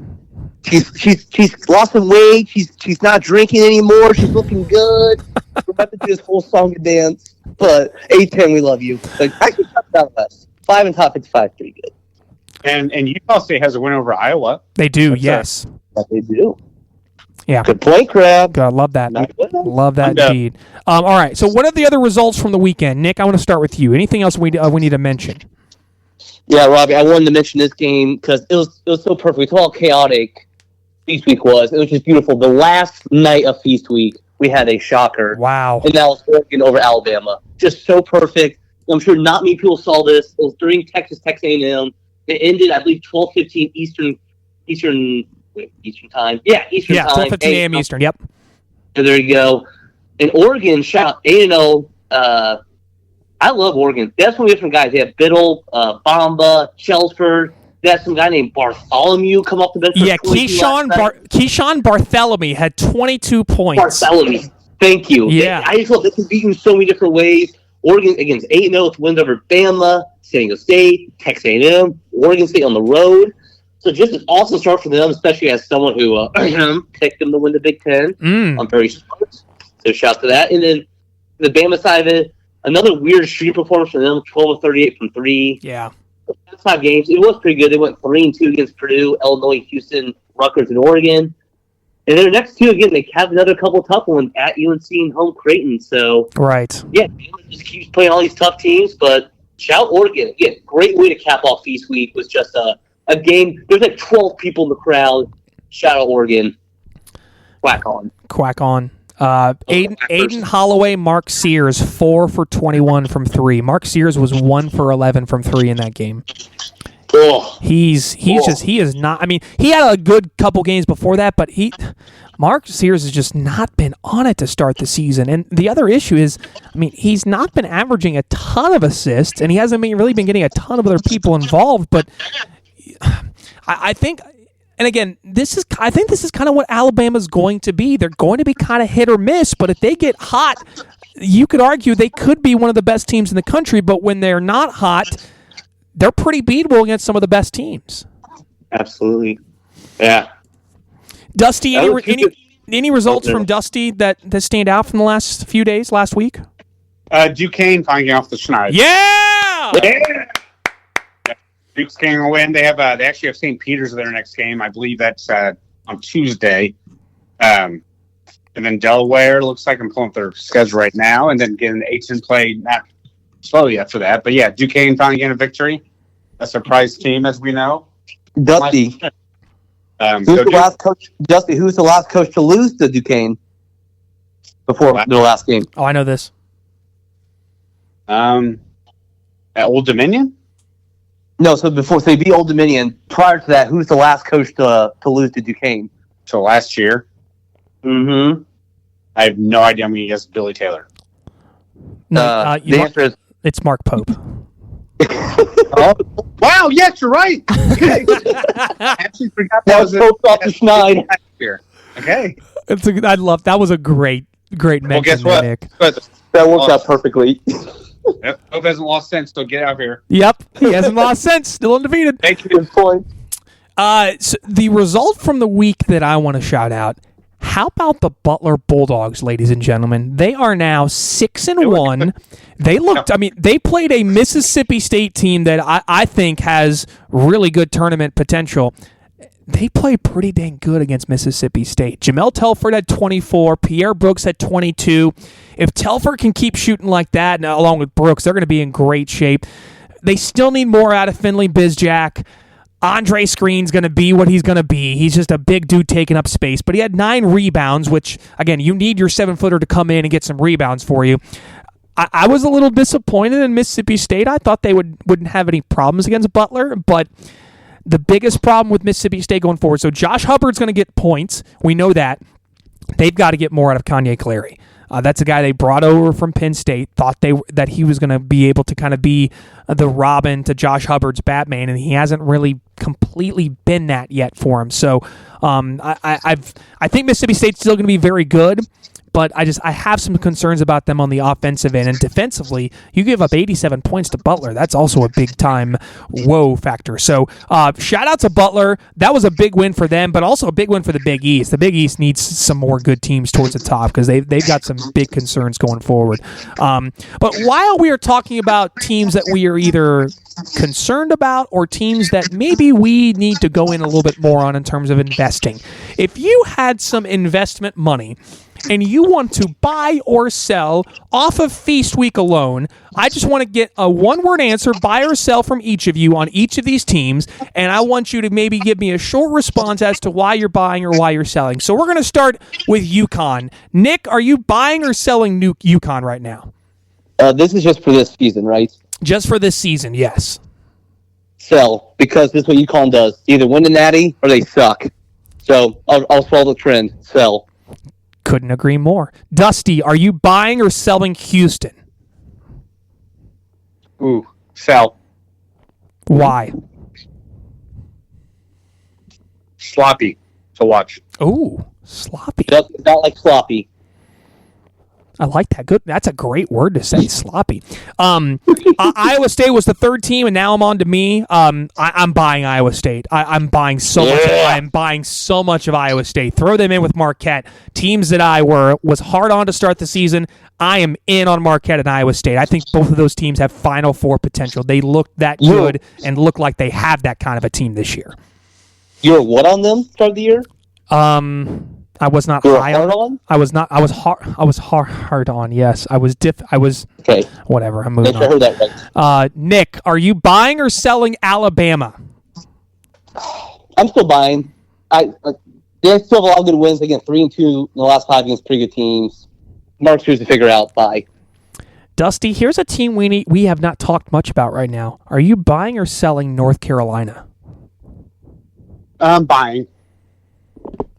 She's lost some weight. She's not drinking anymore. She's looking good. We're about to do this whole song and dance. But A10, we love you. Actually, top Mountain West. 5 in top 55, pretty good. And Utah State has a win over Iowa. They do, yes. They do. Yeah. Good point, Crab. God, love that. Love that indeed. All right. So, what are the other results from the weekend, Nick? I want to start with you. Anything else we need to mention? Yeah, Robbie, I wanted to mention this game because it was so perfect. It's all chaotic. Feast Week was. It was just beautiful. The last night of Feast Week, we had a shocker. Wow. And that was Oregon over Alabama. Just so perfect. I'm sure not many people saw this. It was during Texas A&M. It ended, I believe, 12:15 Eastern time. Yeah, Eastern time. 12:15 a.m. Eastern. Yep. So there you go. And Oregon, shout 8-0. I love Oregon. That's some different guys. They have Biddle, Bamba, Chelmsford. They have some guy named Bartholomew come off the bench. Yeah, Keyshawn Bartholomew had 22 points. Bartholomew. Thank you. Yeah. I just thought they can beat you in so many different ways. Oregon against 8-0 with wins over Bama, San Diego State, Texas A&M, Oregon State on the road. So just an awesome start for them, especially as someone who picked them to win the Big Ten. I'm very smart. So shout out to that. And then the Bama side of it, another weird street performance for them, 12 of 38 from 3. Yeah. That's 5 games. It was pretty good. They went 3-2 against Purdue, Illinois, Houston, Rutgers, and Oregon. And then the next 2, again, they have another couple of tough ones at UNC and home Creighton. So, right. Yeah, Bama just keeps playing all these tough teams. But shout Oregon. Again, great way to cap off Feast Week was just a game. There's like 12 people in the crowd. Shout out Oregon. Quack on. Quack on. Aiden Holloway, Mark Sears, 4 for 21 from 3. Mark Sears was 1 for 11 from 3 in that game. He is not. I mean, he had a good couple games before that, but Mark Sears has just not been on it to start the season. And the other issue is, I mean, he's not been averaging a ton of assists, and he hasn't really been getting a ton of other people involved. But I think. And again, I think this is kind of what Alabama's going to be. They're going to be kind of hit or miss, but if they get hot, you could argue they could be one of the best teams in the country, but when they're not hot, they're pretty beatable against some of the best teams. Absolutely. Yeah. Dusty, any results from Dusty that stand out from the last few days, last week? Duquesne finally off the schneid. Yeah! Duke's getting a win. They actually have St. Peter's in their next game. I believe that's on Tuesday. And then Delaware looks like I'm pulling up their schedule right now, and then getting the H&M play not slowly after that. But yeah, Duquesne finally getting a victory. A surprise team, as we know. Dusty. Who's the last coach? Dusty, who's the last coach to lose to Duquesne before the last game? Oh, I know this. At Old Dominion? No, so they beat Old Dominion. Prior to that, who's the last coach to lose to Duquesne? So last year? Mm-hmm. I have no idea. I'm going to guess Billy Taylor. No, the answer is... It's Mark Pope. Oh, wow, yes, you're right. Okay. I actually forgot that was Pope off the schneid. Okay. That was a great mention, well, guess what? Nick. That worked out perfectly. Yep. Hope hasn't lost sense, so get out here. Yep, he hasn't lost sense. Still undefeated. Thank you. Good point. So the result from the week that I want to shout out, how about the Butler Bulldogs, ladies and gentlemen? They are now 6-1. They looked, they played a Mississippi State team that I think has really good tournament potential. They played pretty dang good against Mississippi State. Jamel Telford had 24. Pierre Brooks had 22. If Telford can keep shooting like that, and along with Brooks, they're going to be in great shape. They still need more out of Finley Bizjack. Andre Screen's going to be what he's going to be. He's just a big dude taking up space. But he had 9 rebounds, which, again, you need your 7-footer to come in and get some rebounds for you. I was a little disappointed in Mississippi State. I thought they wouldn't have any problems against Butler, but the biggest problem with Mississippi State going forward, so Josh Hubbard's going to get points. We know that. They've got to get more out of Kanye Clary. That's a guy they brought over from Penn State, thought that he was going to be able to kind of be the Robin to Josh Hubbard's Batman, and he hasn't really completely been that yet for him. So I think Mississippi State's still going to be very good, but I have some concerns about them on the offensive end. And defensively, you give up 87 points to Butler. That's also a big-time whoa factor. So shout out to Butler. That was a big win for them, but also a big win for the Big East. The Big East needs some more good teams towards the top because they've got some big concerns going forward. But while we are talking about teams that we are either concerned about or teams that maybe we need to go in a little bit more on in terms of investing, if you had some investment money and you want to buy or sell off of Feast Week alone, I just want to get a one-word answer, buy or sell, from each of you on each of these teams, and I want you to maybe give me a short response as to why you're buying or why you're selling. So we're going to start with UConn. Nick, are you buying or selling UConn right now? This is just for this season, right? Just for this season, yes. Sell, because this is what UConn does. Either win the Natty or they suck. So I'll follow the trend. Sell. Couldn't agree more. Dusty, are you buying or selling Houston? Ooh, sell. Why? Sloppy to watch. Ooh, sloppy. Not like sloppy. I like that. Good. That's a great word to say, sloppy. Iowa State was the third team, and now I'm on to me. I'm buying Iowa State. I'm buying so much. I'm buying so much of Iowa State. Throw them in with Marquette. Teams that I was hard on to start the season. I am in on Marquette and Iowa State. I think both of those teams have Final Four potential. They look that good and look like they have that kind of a team this year. You were what on them start of the year? I was not high on. I was not. I was hard on. Yes, I was okay. Whatever. I'm moving on. I heard that right. Nick, are you buying or selling Alabama? I'm still buying. They still have a lot of good wins. They get 3-2 in the last 5 against pretty good teams. Mark's here to figure out. Buy. Dusty, here's a team we have not talked much about right now. Are you buying or selling North Carolina? I'm buying.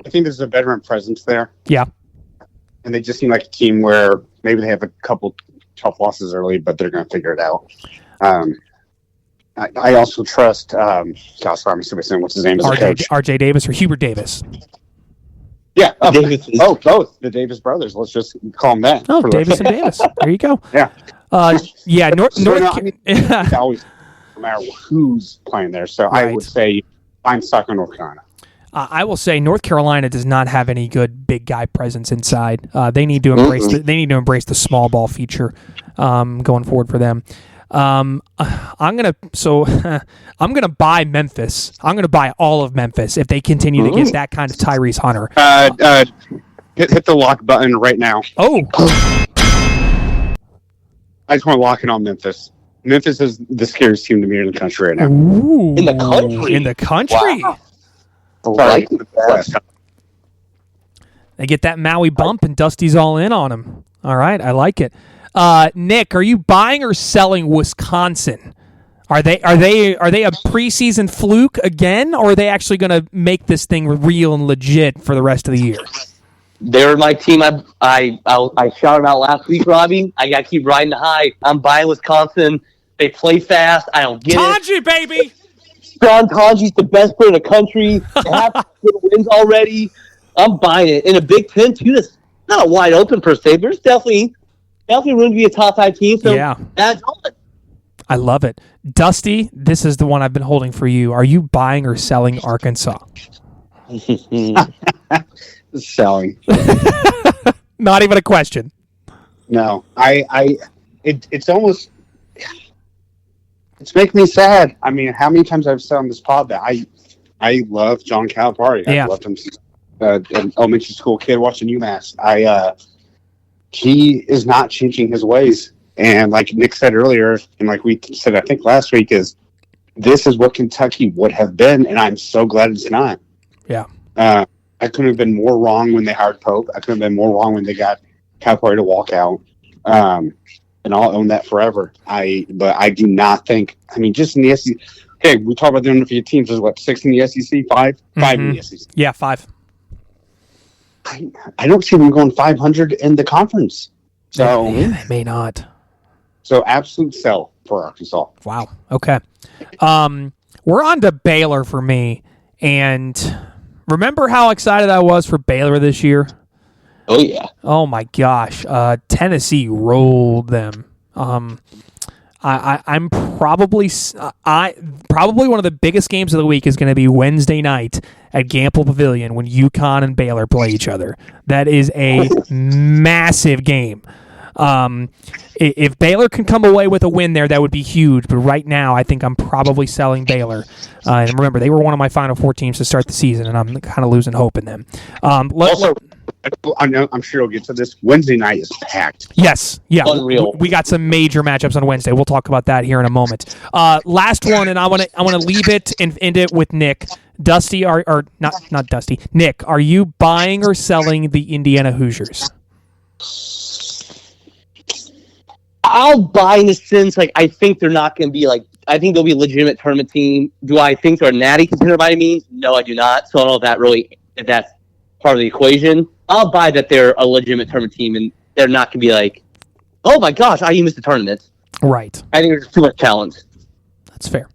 I think there's a veteran presence there. Yeah. And they just seem like a team where maybe they have a couple tough losses early, but they're going to figure it out. I also trust, I'm assuming what's his name as a coach. RJ Davis or Hubert Davis? Yeah. Both. The Davis brothers. Let's just call them that. Oh, Davis and Davis. There you go. Yeah. North always, no matter who's playing there. So right. I would say I'm stuck on North Carolina. I will say North Carolina does not have any good big guy presence inside. They need to embrace the small ball feature going forward for them. I'm gonna buy Memphis. I'm gonna buy all of Memphis if they continue to get that kind of Tyrese Hunter. Hit the lock button right now. Oh, I just want to lock it on Memphis. Memphis is the scariest team to me in the country right now. Ooh, in the country. In the country. Wow. Sorry. They get that Maui bump, and Dusty's all in on him. All right, I like it. Nick, are you buying or selling Wisconsin? Are they a preseason fluke again, or are they actually going to make this thing real and legit for the rest of the year? They're my team. I shouted them out last week, Robbie. I got to keep riding the high. I'm buying Wisconsin. They play fast. I don't get Tanji, baby. John Tanji's the best player in the country. They have good wins already. I'm buying it. In a Big Ten, too, that's not a wide open per se, but there's definitely definitely room to be a top 5 team. So Yeah. that's all. I love it. Dusty, this is the one I've been holding for you. Are you buying or selling Arkansas? Selling. Not even a question. No, it's almost, it's making me sad. I mean, how many times I've said on this pod that I love John Calipari. Yeah. I've loved him since an elementary school kid watching UMass. He is not changing his ways. And like Nick said earlier, and like we said, I think last week, this is what Kentucky would have been, and I'm so glad it's not. Yeah. I couldn't have been more wrong when they hired Pope. I couldn't have been more wrong when they got Calipari to walk out. And I'll own that forever. But I do not think. I mean, just in the SEC. Hey, we talk about the undefeated teams. There's what, 6 in the SEC, 5 in the SEC. Yeah, 5. I don't see them going 500 in the conference. So they may not. So absolute sell for Arkansas. Wow. Okay. We're on to Baylor for me. And remember how excited I was for Baylor this year? Oh, yeah. Oh, my gosh. Tennessee rolled them. I'm probably one of the biggest games of the week is going to be Wednesday night at Gamble Pavilion when UConn and Baylor play each other. That is a massive game. If Baylor can come away with a win there, that would be huge. But right now, I think I'm probably selling Baylor. And remember, they were one of my Final Four teams to start the season, and I'm kind of losing hope in them. I'm sure you'll get to this. Wednesday night is packed. Yes. Yeah. Unreal. We got some major matchups on Wednesday. We'll talk about that here in a moment. Last one, and I want to leave it and end it with Nick. Dusty, or not Dusty. Nick, are you buying or selling the Indiana Hoosiers? I'll buy in the sense, like, I think they're not going to be, like, I think they'll be a legitimate tournament team. Do I think they're a natty contender by any means? No, I do not. So I don't know if that's part of the equation. I'll buy that they're a legitimate tournament team, and they're not going to be like, oh, my gosh, you missed the tournament. Right. I think there's too much talent. That's fair.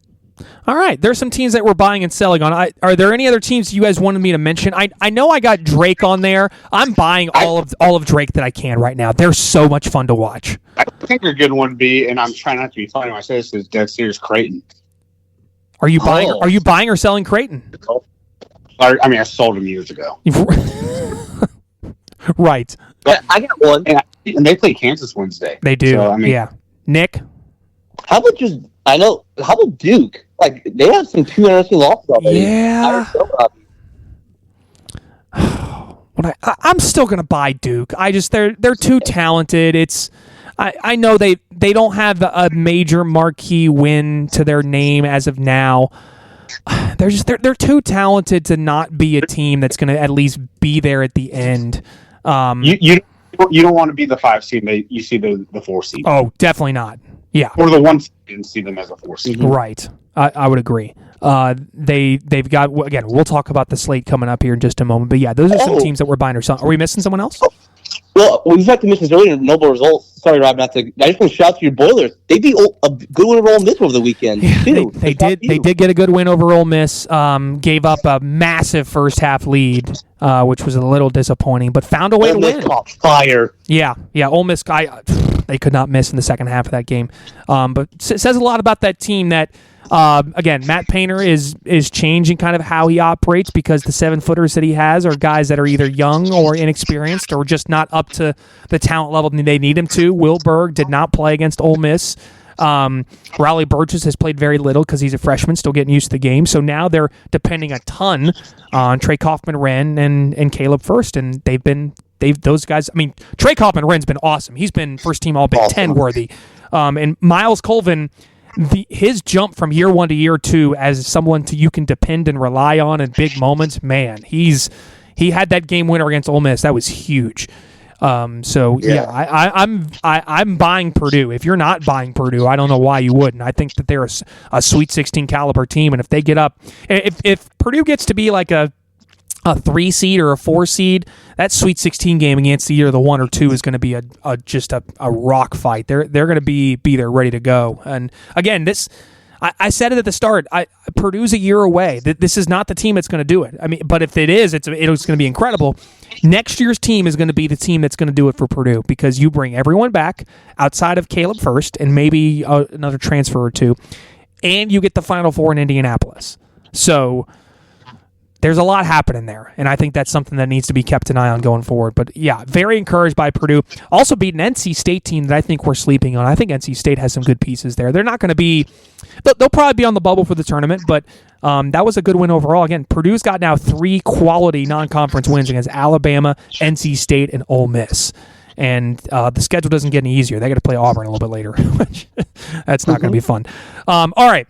All right. There's some teams that we're buying and selling on. Are there any other teams you guys wanted me to mention? I know I got Drake on there. I'm buying all of Drake that I can right now. They're so much fun to watch. I think a good one would be, and I'm trying not to be funny when I say this, is Dead Serious Creighton. Are you buying? Are you buying or selling Creighton? I mean, I sold them years ago. Right. But I got one. And they play Kansas Wednesday. They do. So, yeah. Nick? How about how about Duke? Like, they have some 2 interesting losses already. Yeah. I'm still gonna buy Duke. They're too talented. I know they don't have a major marquee win to their name as of now. They're too talented to not be a team that's gonna at least be there at the end. You don't want to be the 5 seed. You see the 4 seed. Oh, definitely not. Yeah. Or the 1 seed and see them as a 4 seed. Right. I would agree. They've got, again, we'll talk about the slate coming up here in just a moment. But yeah, those are some teams that we're buying or selling. Are we missing someone else? Well, we've had to miss this earlier. Noble results. Sorry, Rob, not to. I just want to shout out to your Boilers. They beat a good win over Ole Miss over the weekend. Yeah, they did. They did get a good win over Ole Miss. Gave up a massive first half lead, which was a little disappointing, but found a way to win. Fire. Yeah. Ole Miss. They could not miss in the second half of that game. But it says a lot about that team that. Again, Matt Painter is changing kind of how he operates because the 7-footers that he has are guys that are either young or inexperienced or just not up to the talent level they need him to. Will Berg did not play against Ole Miss. Raleigh Burgess has played very little because he's a freshman, still getting used to the game. So now they're depending a ton on Trey Kaufman-Wren and Caleb First, and those guys. I mean, Trey Kaufman-Wren's been awesome. He's been first team All Big Ten worthy, and Miles Colvin. His jump from year 1 to year 2 as someone you can depend and rely on in big moments, man, he had that game winner against Ole Miss. That was huge. I'm buying Purdue. If you're not buying Purdue, I don't know why you wouldn't. I think that they're a Sweet 16 caliber team, and if they get up, if Purdue gets to be like a 3 seed or a 4 seed, that Sweet 16 game against either the 1 or 2 is going to be just a rock fight. They're going to be there ready to go. And again, I said it at the start. Purdue's a year away. This is not the team that's going to do it. I mean, but if it is, it's going to be incredible. Next year's team is going to be the team that's going to do it for Purdue because you bring everyone back outside of Caleb First and maybe another transfer or two, and you get the Final Four in Indianapolis. So there's a lot happening there, and I think that's something that needs to be kept an eye on going forward. But, yeah, very encouraged by Purdue. Also beat an NC State team that I think we're sleeping on. I think NC State has some good pieces there. They're not going to be – they'll probably be on the bubble for the tournament, but that was a good win overall. Again, Purdue's got now 3 quality non-conference wins against Alabama, NC State, and Ole Miss. And the schedule doesn't get any easier. They got to play Auburn a little bit later, which that's not going to be fun. All right,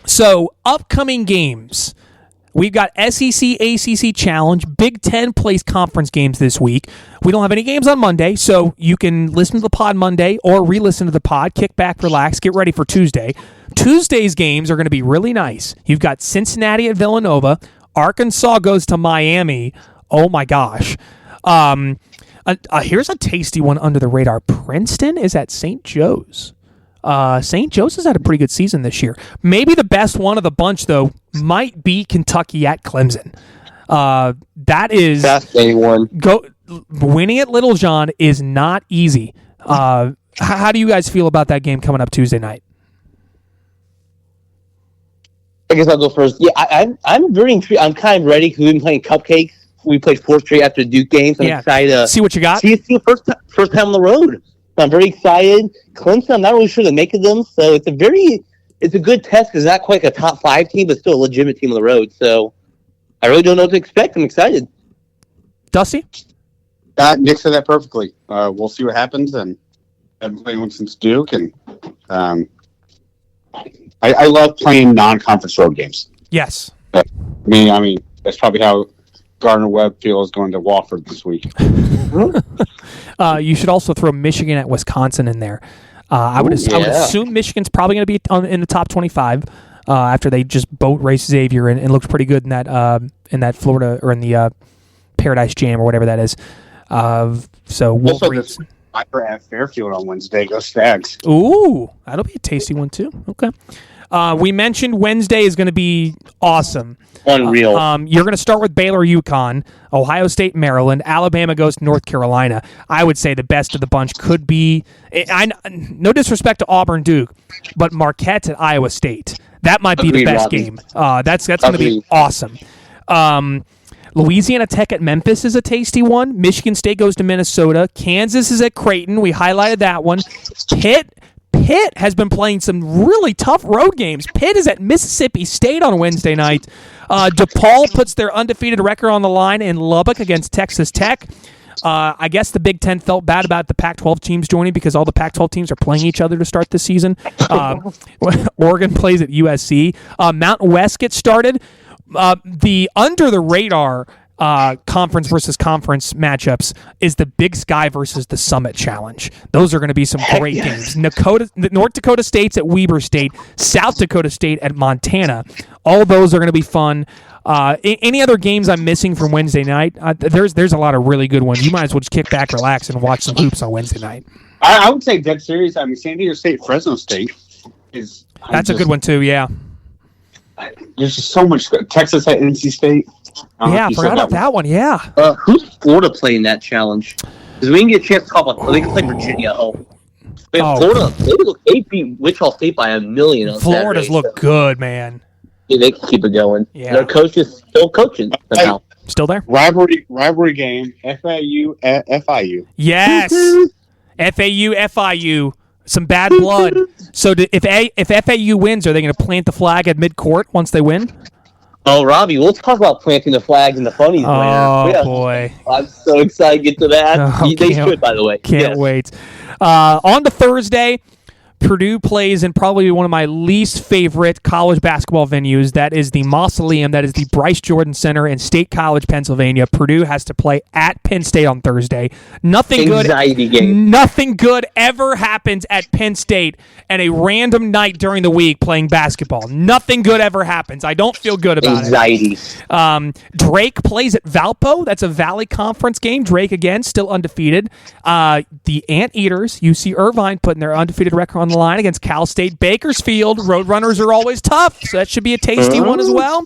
so upcoming games – we've got SEC, ACC Challenge, Big Ten plays conference games this week. We don't have any games on Monday, so you can listen to the pod Monday or re-listen to the pod, kick back, relax, get ready for Tuesday. Tuesday's games are going to be really nice. You've got Cincinnati at Villanova. Arkansas goes to Miami. Oh, my gosh. Here's a tasty one under the radar. Princeton is at St. Joe's. St. Joe's has had a pretty good season this year. Maybe the best one of the bunch, though, might be Kentucky at Clemson. That is that's day one. Winning at Little John is not easy. How do you guys feel about that game coming up Tuesday night? I guess I'll go first. Yeah, I'm very intrigued. I'm kind of ready because we've been playing cupcakes. We played 4 straight after the Duke game, so I'm excited to see what you got. See the first time on the road. I'm very excited. Clemson, I'm not really sure the make of them, so it's a good test because it's not quite a top 5 team, but still a legitimate team on the road. So I really don't know what to expect. I'm excited. Dusty? Nick said that perfectly. We'll see what happens, and everybody wants since Duke, and I love playing non-conference road games. Yes. I mean that's probably how Gardner-Webb feels going to Wofford this week. You should also throw Michigan at Wisconsin in there. I would assume Michigan's probably going to be in the top 25 after they just boat race Xavier and looked pretty good in that Florida or in the Paradise Jam or whatever that is. So Wolverines. Also, at Fairfield on Wednesday. Go Stags. Ooh, that'll be a tasty one too. Okay. We mentioned Wednesday is going to be awesome. Unreal. You're going to start with Baylor, UConn, Ohio State, Maryland. Alabama goes to North Carolina. I would say the best of the bunch could be, no disrespect to Auburn, Duke, but Marquette at Iowa State. That might be the best game. That's going to be awesome. Louisiana Tech at Memphis is a tasty one. Michigan State goes to Minnesota. Kansas is at Creighton. We highlighted that one. Pitt has been playing some really tough road games. Pitt is at Mississippi State on Wednesday night. DePaul puts their undefeated record on the line in Lubbock against Texas Tech. I guess the Big Ten felt bad about the Pac-12 teams joining because all the Pac-12 teams are playing each other to start the season. Oregon plays at USC. Mountain West gets started. The under-the-radar conference versus conference matchups is the Big Sky versus the Summit Challenge. Those are going to be some great games. North Dakota State's at Weber State, South Dakota State at Montana. All those are going to be fun. Any other games I'm missing from Wednesday night? There's a lot of really good ones. You might as well just kick back, relax, and watch some hoops on Wednesday night. I would say dead serious. I mean, San Diego State, Fresno State is. That's a good one too. Yeah. There's just so much. Texas at NC State. Yeah, I forgot about that one. Yeah. Who's Florida playing that challenge? Because we didn't get a chance to talk about. They can play Virginia. Florida. They beat Wichita State by 1 million. Florida's Saturday, look good, man. Yeah, they can keep it going. Yeah. Their coach is still coaching. Still there? Rivalry game. FAU at FIU. Yes. FAU, FIU. Some bad blood. So if FAU wins, are they going to plant the flag at midcourt once they win? Oh, Robbie, we'll talk about planting the flags and the funnies later. Boy. I'm so excited to get to that. They should, by the way. Can't wait. On to Thursday, Purdue plays in probably one of my least favorite college basketball venues. That is the Mausoleum. That is the Bryce Jordan Center in State College, Pennsylvania. Purdue has to play at Penn State on Thursday. Nothing good ever happens at Penn State and a random night during the week playing basketball. Nothing good ever happens. I don't feel good about it. Drake plays at Valpo. That's a Valley Conference game. Drake, again, still undefeated. The Anteaters, UC Irvine, putting their undefeated record on on the line against Cal State Bakersfield. Roadrunners are always tough, so that should be a tasty one as well.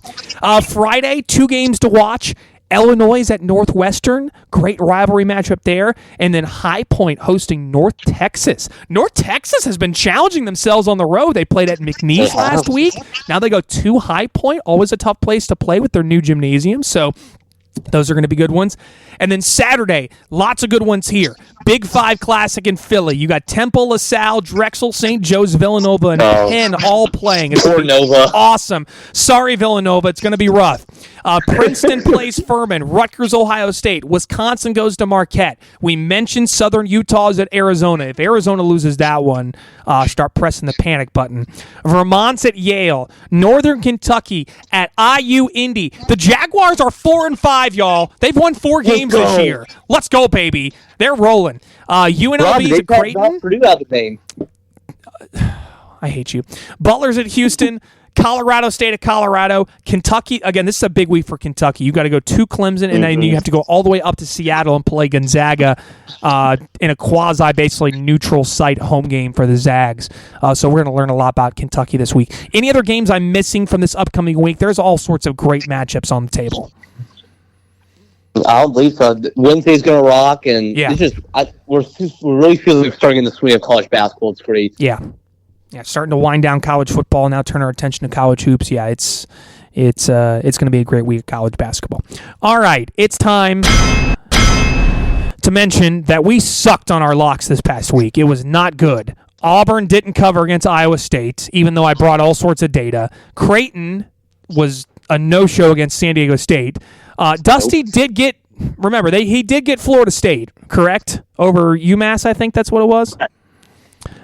Friday, 2 games to watch. Illinois is at Northwestern. Great rivalry matchup there. And then High Point hosting North Texas. North Texas has been challenging themselves on the road. They played at McNeese last week. Now they go to High Point. Always a tough place to play with their new gymnasium. So those are going to be good ones. And then Saturday, lots of good ones here. Big 5 Classic in Philly. You got Temple, LaSalle, Drexel, St. Joe's, Villanova, and Penn all playing. It's Villanova. Awesome. Sorry, Villanova. It's going to be rough. Princeton plays Furman. Rutgers, Ohio State. Wisconsin goes to Marquette. We mentioned Southern Utah's at Arizona. If Arizona loses that one, start pressing the panic button. Vermont's at Yale. Northern Kentucky at IU Indy. The Jaguars are 4-5, y'all. They've won 4 games this year. Let's go, baby. They're rolling. UNLV's at Creighton. Purdue out of the game. I hate you. Butler's at Houston. Colorado State at Colorado. Kentucky, again, this is a big week for Kentucky. You got to go to Clemson, and then you have to go all the way up to Seattle and play Gonzaga in a basically neutral site home game for the Zags. So we're going to learn a lot about Kentucky this week. Any other games I'm missing from this upcoming week? There's all sorts of great matchups on the table. I don't believe so. Wednesday's going to rock, and it's just we're really feeling like starting in the swing of college basketball. It's great. Yeah, starting to wind down college football, now turn our attention to college hoops. Yeah, it's going to be a great week of college basketball. All right, it's time to mention that we sucked on our locks this past week. It was not good. Auburn didn't cover against Iowa State, even though I brought all sorts of data. Creighton was a no-show against San Diego State. Dusty did get, remember, he did get Florida State, correct? Over UMass, I think that's what it was.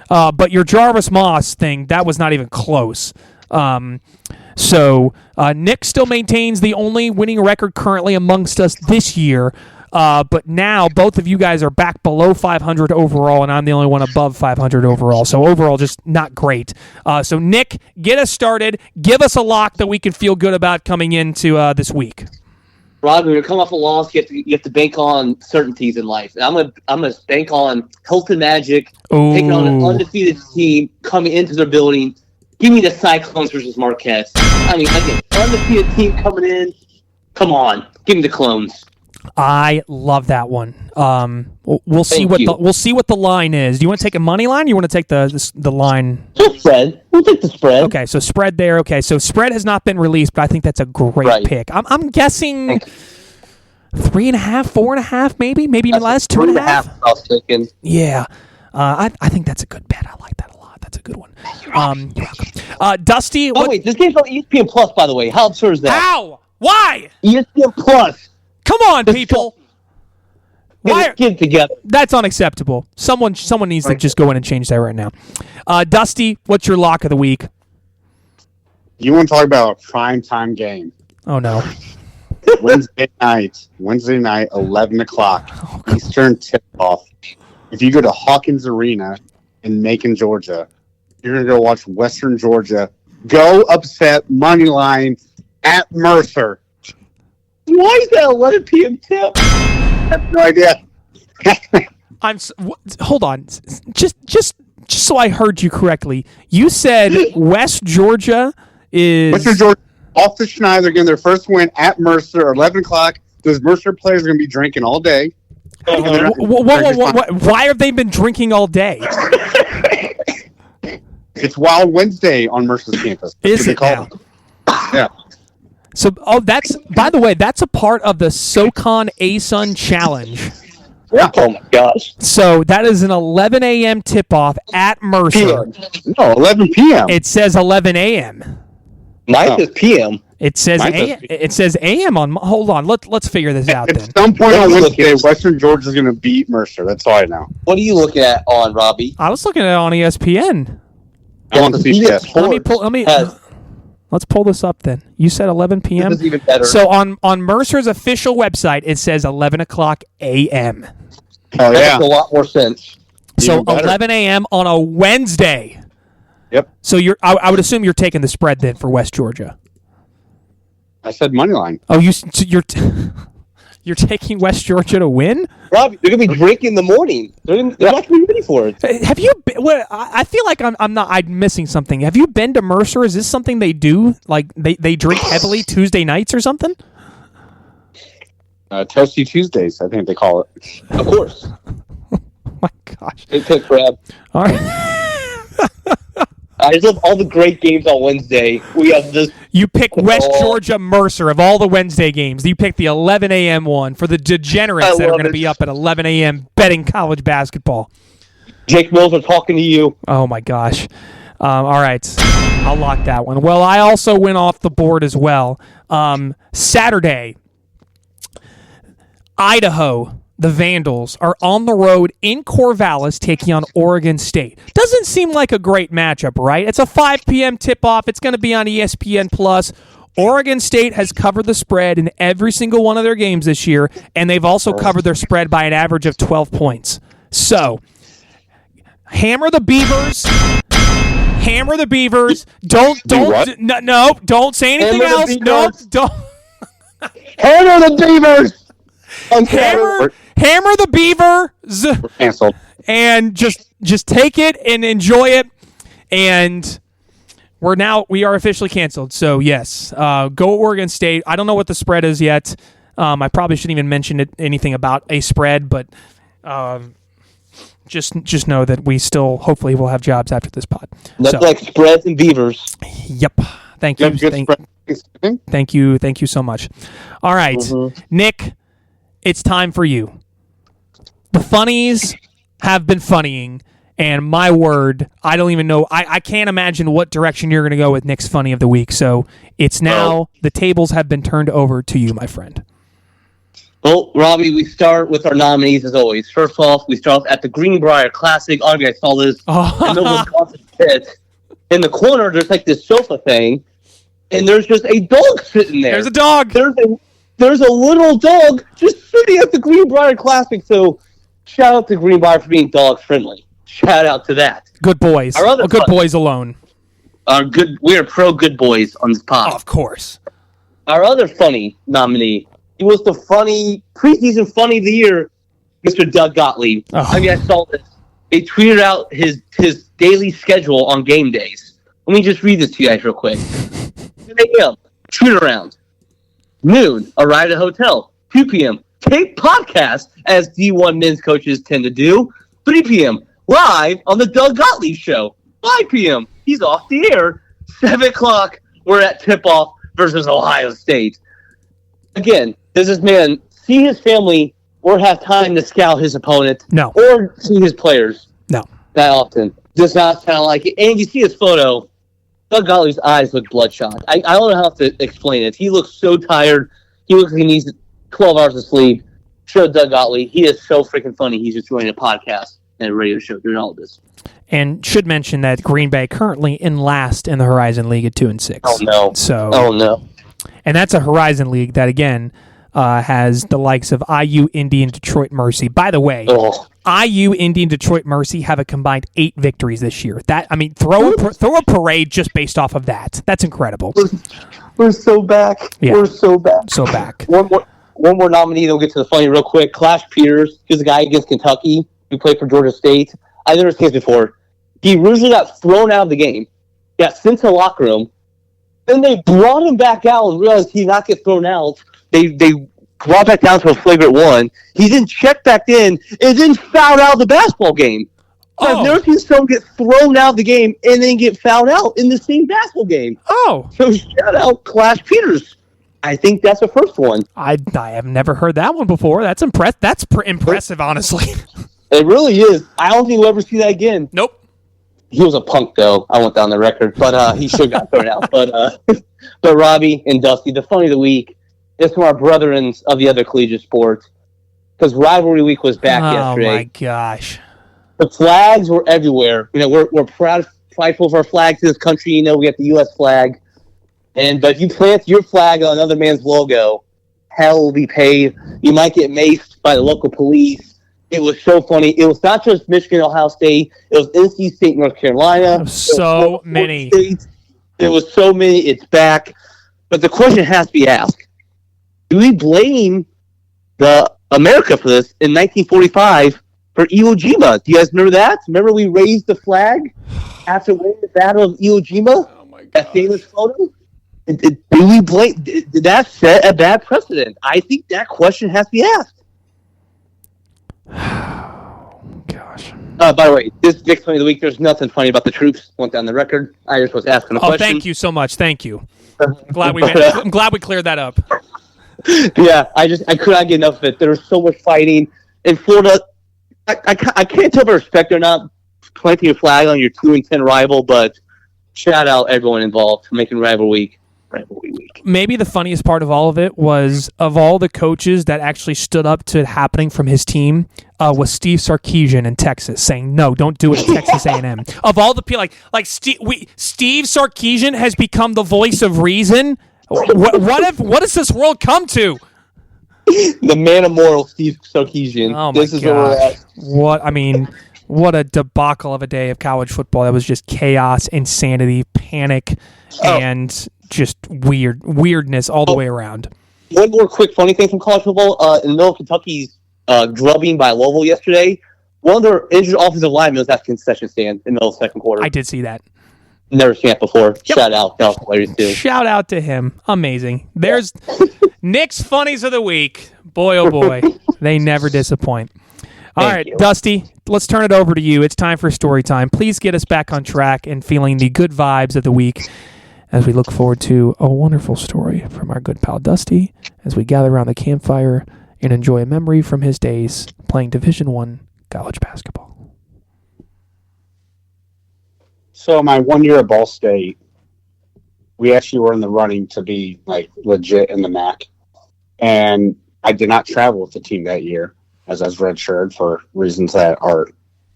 But your Jarvis Moss thing, that was not even close. So Nick still maintains the only winning record currently amongst us this year. But now both of you guys are back below 500 overall, and I'm the only one above 500 overall. So overall, just not great. So Nick, get us started. Give us a lock that we can feel good about coming into this week. Rob, when you come off a loss, you have to bank on certainties in life. And I'm gonna bank on Hilton Magic taking on an undefeated team coming into their building. Give me the Cyclones versus Marquette. I mean, again, undefeated team coming in. Come on, give me the Clones. I love that one. We'll see what the line is. Do you want to take a money line? Or you want to take the line? Just spread. We'll take the spread. Okay, so spread there. Okay, so spread has not been released, but I think that's a great pick. I'm guessing 3.5, 4.5, maybe less, 2.5. I was thinking. Yeah, I think that's a good bet. I like that a lot. That's a good one. Dusty. Wait, this game's on ESPN Plus, by the way. How absurd is that? How? Why? ESPN Plus. Come on, people. Get it together. That's unacceptable. Someone needs to just go in and change that right now. Dusty, what's your lock of the week? You want to talk about a primetime game? Oh, no. Wednesday night, 11 o'clock, Eastern tip-off. If you go to Hawkins Arena in Macon, Georgia, you're going to go watch Western Georgia go upset money line at Mercer. Why is that 11 p.m. tip? I have no idea. Hold on. Just so I heard you correctly, you said West Georgia is... Western Georgia off the Schneider getting their first win at Mercer, 11 o'clock. Those Mercer players are going to be drinking all day. Why have they been drinking all day? It's Wild Wednesday on Mercer's campus. Is it now? Yeah. So, that's, by the way, that's a part of the SoCon ASUN Challenge. Yeah. Oh, my gosh. So, that is an 11 a.m. tip-off at Mercer. No, 11 p.m. It says 11 a.m. Mine says p.m. It says a.m. on... Hold on. Let's figure this out then. At some point on Wednesday, Western Georgia is going to beat Mercer. That's all I know. What are you looking at on, Robbie? I was looking at it on ESPN. On CBS. Let's pull this up then. You said 11 p.m.? This is even better. So on Mercer's official website, it says 11 o'clock a.m. Oh, yeah. That makes a lot more sense. So 11 a.m. on a Wednesday. Yep. So I would assume you're taking the spread then for West Georgia. I said money line. Oh, you're You're taking West Georgia to win? Rob, they're going to be drinking in the morning. They're not going to be ready for it. Have you been, I feel like I'm missing something. Have you been to Mercer? Is this something they do? Like they drink heavily Tuesday nights or something? Toasty Tuesdays, I think they call it. Of course. Oh my gosh. Good pick, Brad. All right. I just love all the great games on Wednesday. We have this. You pick West Georgia Mercer of all the Wednesday games. You pick the 11 a.m. one for the degenerates that are going to be up at 11 a.m. betting college basketball. Jake Mills are talking to you. Oh, my gosh. All right. I'll lock that one. Well, I also went off the board as well. Saturday, Idaho, the Vandals, are on the road in Corvallis taking on Oregon State. Doesn't seem like a great matchup, right? It's a 5 p.m. tip-off. It's going to be on ESPN+. Oregon State has covered the spread in every single one of their games this year, and they've also covered their spread by an average of 12 points. So, hammer the Beavers. Hammer the Beavers. Don't say anything else. No, don't. Hammer the Beavers. Hammer the Beavers. We're canceled. And just take it and enjoy it. And we are officially canceled. So yes, go Oregon State. I don't know what the spread is yet. I probably shouldn't even mention anything about a spread, but just know that we still hopefully will have jobs after this pod. That's like spreads and Beavers. Yep. Thank you. Thank you so much. All right, Nick. It's time for you. The funnies have been funnying, and my word, I don't even know. I can't imagine what direction you're going to go with Nick's Funny of the Week. So it's now the tables have been turned over to you, my friend. Well, Robbie, we start with our nominees as always. First off, we start off at the Greenbrier Classic. I saw this in the Wisconsin pit. In the corner, there's like this sofa thing, and there's just a dog sitting there. There's a dog. There's a little dog just sitting at the Greenbrier Classic. So shout out to Greenbrier for being dog friendly. Shout out to that. Good boys. Good boys alone. We are pro good boys on this pod. Of course. Our other funny nominee, he was the preseason funny of the year, Mr. Doug Gottlieb. Oh. I saw this. He tweeted out his daily schedule on game days. Let me just read this to you guys real quick. 10 a.m., shoot around. Noon, arrive at hotel. 2 p.m., tape podcast, as D1 men's coaches tend to do. 3 p.m., live on the Doug Gottlieb Show. 5 p.m., he's off the air. 7 o'clock, we're at tip-off versus Ohio State. Again, does this man see his family or have time to scout his opponent? No. Or see his players? No. That often. Does not sound like it. And you see his photo. Doug Gottlieb's eyes look bloodshot. I don't know how to explain it. He looks so tired. He looks like he needs 12 hours of sleep. Show Doug Gottlieb. He is so freaking funny. He's just joining a podcast and a radio show doing all of this. And should mention that Green Bay currently in last in the Horizon League at 2-6. Oh, no. Oh, no. And that's a Horizon League that, again, has the likes of IU, Indy, and Detroit Mercy. By the way, IU, Indy, and Detroit Mercy have a combined 8 victories this year. Throw a parade just based off of that. That's incredible. We're so back. Yeah. We're so back. So back. One more nominee, then we'll get to the funny real quick. Clash Peters, he was a guy against Kentucky who played for Georgia State. I've never seen this before. He originally got thrown out of the game, got sent to the locker room. Then they brought him back out and realized he did not get thrown out. They brought back down to a flagrant 1. He then checked back in and then fouled out of the basketball game. So I've never seen someone get thrown out of the game and then get fouled out in the same basketball game. Oh. So shout out Clash Peters. I think that's the first one. I have never heard that one before. That's impressive, honestly. It really is. I don't think we'll ever see that again. Nope. He was a punk, though. I went down the record, but he should have got thrown out. But Robbie and Dusty, the funny of the week is from our brethren of the other collegiate sports, because rivalry week was back yesterday. Oh my gosh! The flags were everywhere. We're prideful of our flags in this country. We got the U.S. flag, but if you plant your flag on another man's logo, hell will be paid. You might get maced by the local police. It was so funny. It was not just Michigan, Ohio State. It was NC State, North Carolina. So many. It was so many. It's back. But the question has to be asked. Do we blame the America for this in 1945 for Iwo Jima. Do you guys remember that? Remember we raised the flag after winning the Battle of Iwo Jima? Oh my God! That famous photo. Do we blame? Did that set a bad precedent? I think that question has to be asked. Gosh. By the way, this Nick's Funny of the Week, there's nothing funny about the troops. Went down the record. I just was asking a question. Thank you so much. Thank you. I'm glad we cleared that up. Yeah, I could not get enough of it. There was so much fighting in Florida. I can't tell if I respect or not planting a flag on your 2-10 rival, but shout out everyone involved for making rivalry week. Maybe the funniest part of all of it was, of all the coaches that actually stood up to it happening from his team, was Steve Sarkisian in Texas saying, no, don't do it at Texas A&M. Of all the people, like Steve Sarkisian has become the voice of reason. What does this world come to? The man of morals, Steve Sarkisian. Oh my God. What a debacle of a day of college football. That was just chaos, insanity, panic, and just weirdness all the way around. One more quick funny thing from college football. In the middle of Kentucky's drubbing by Louisville yesterday, one of their injured offensive linemen was at the concession stand in the middle of the second quarter. I did see that. Never seen that before. Yep. Shout out. That was hilarious too. Shout out to him. Amazing. There's Nick's Funnies of the Week. Boy, oh boy. They never disappoint. All right, Dusty, let's turn it over to you. It's time for story time. Please get us back on track and feeling the good vibes of the week as we look forward to a wonderful story from our good pal Dusty as we gather around the campfire and enjoy a memory from his days playing Division I college basketball. So my 1 year at Ball State, we actually were in the running to be like legit in the MAC. And I did not travel with the team that year, as I was redshirted for reasons that are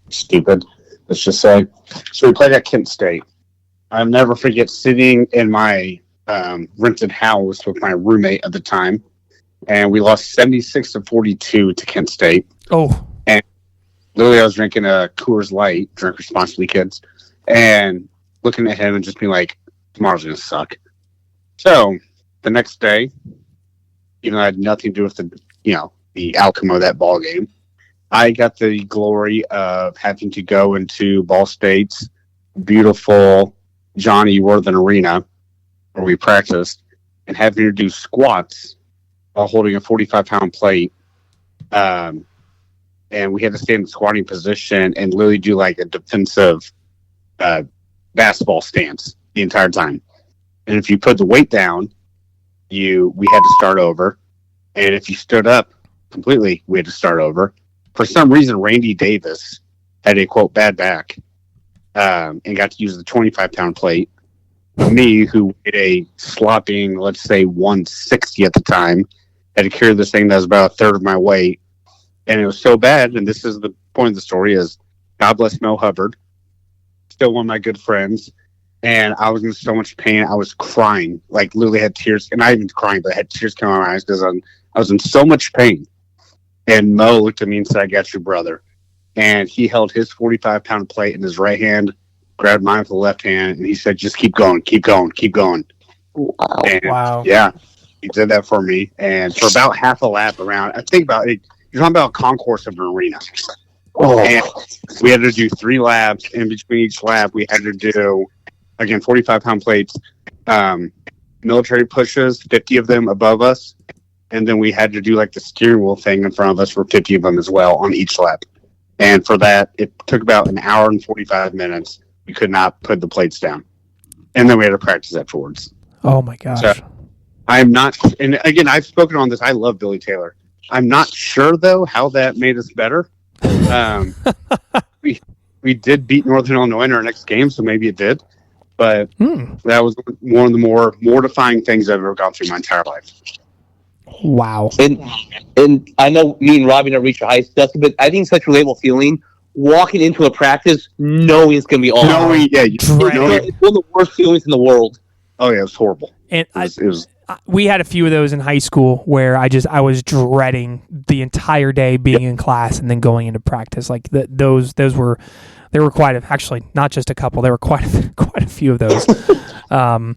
stupid, let's just say. So we played at Kent State. I'll never forget sitting in my rented house with my roommate at the time, and we lost 76-42 to Kent State. Oh. And literally I was drinking a Coors Light, drink responsibly, kids, and looking at him and just being like, tomorrow's going to suck. So the next day, even though I had nothing to do with the outcome of that ball game, I got the glory of having to go into Ball State's beautiful Johnny Worthen Arena where we practiced and having to do squats while holding a 45-pound plate. And we had to stay in the squatting position and literally do like a defensive basketball stance the entire time. And if you put the weight down, we had to start over. And if you stood up completely, we had to start over. For some reason, Randy Davis had a, quote, bad back and got to use the 25-pound plate. Me, who weighed a slopping, let's say, 160 at the time, had to carry this thing that was about a third of my weight. And it was so bad, and this is the point of the story, is God bless Mel Hubbard, still one of my good friends. And I was in so much pain. I was crying, like literally had tears, and not even crying, but I had tears coming out of my eyes because I was in so much pain. And Mo looked at me and said, I got you, brother. And he held his 45-pound plate in his right hand, grabbed mine with the left hand, and he said, just keep going, keep going, keep going. Wow. And Wow. Yeah, he did that for me. And for about half a lap around, I think about it, you're talking about a concourse of an arena. Oh. And we had to do 3 laps. In between each lap, we had to do, again, 45-pound plates, military pushes, 50 of them above us. And then we had to do like the steering wheel thing in front of us for 50 of them as well on each lap. And for that, it took about an hour and 45 minutes. We could not put the plates down. And then we had to practice afterwards. Oh, my gosh. So I'm not, and again, I've spoken on this. I love Billy Taylor. I'm not sure, though, how that made us better. We did beat Northern Illinois in our next game, so maybe it did. But that was one of the more mortifying things I've ever gone through my entire life. Wow. And I know me and Robbie never reached your heights, Dustin, but I think it's such a relatable feeling walking into a practice knowing it's going to be all right. It's one of the worst feelings in the world. Oh, yeah, it was horrible. And it was we had a few of those in high school where I was dreading the entire day being in class and then going into practice. Like those were quite actually not just a couple. There were quite a few of those. God,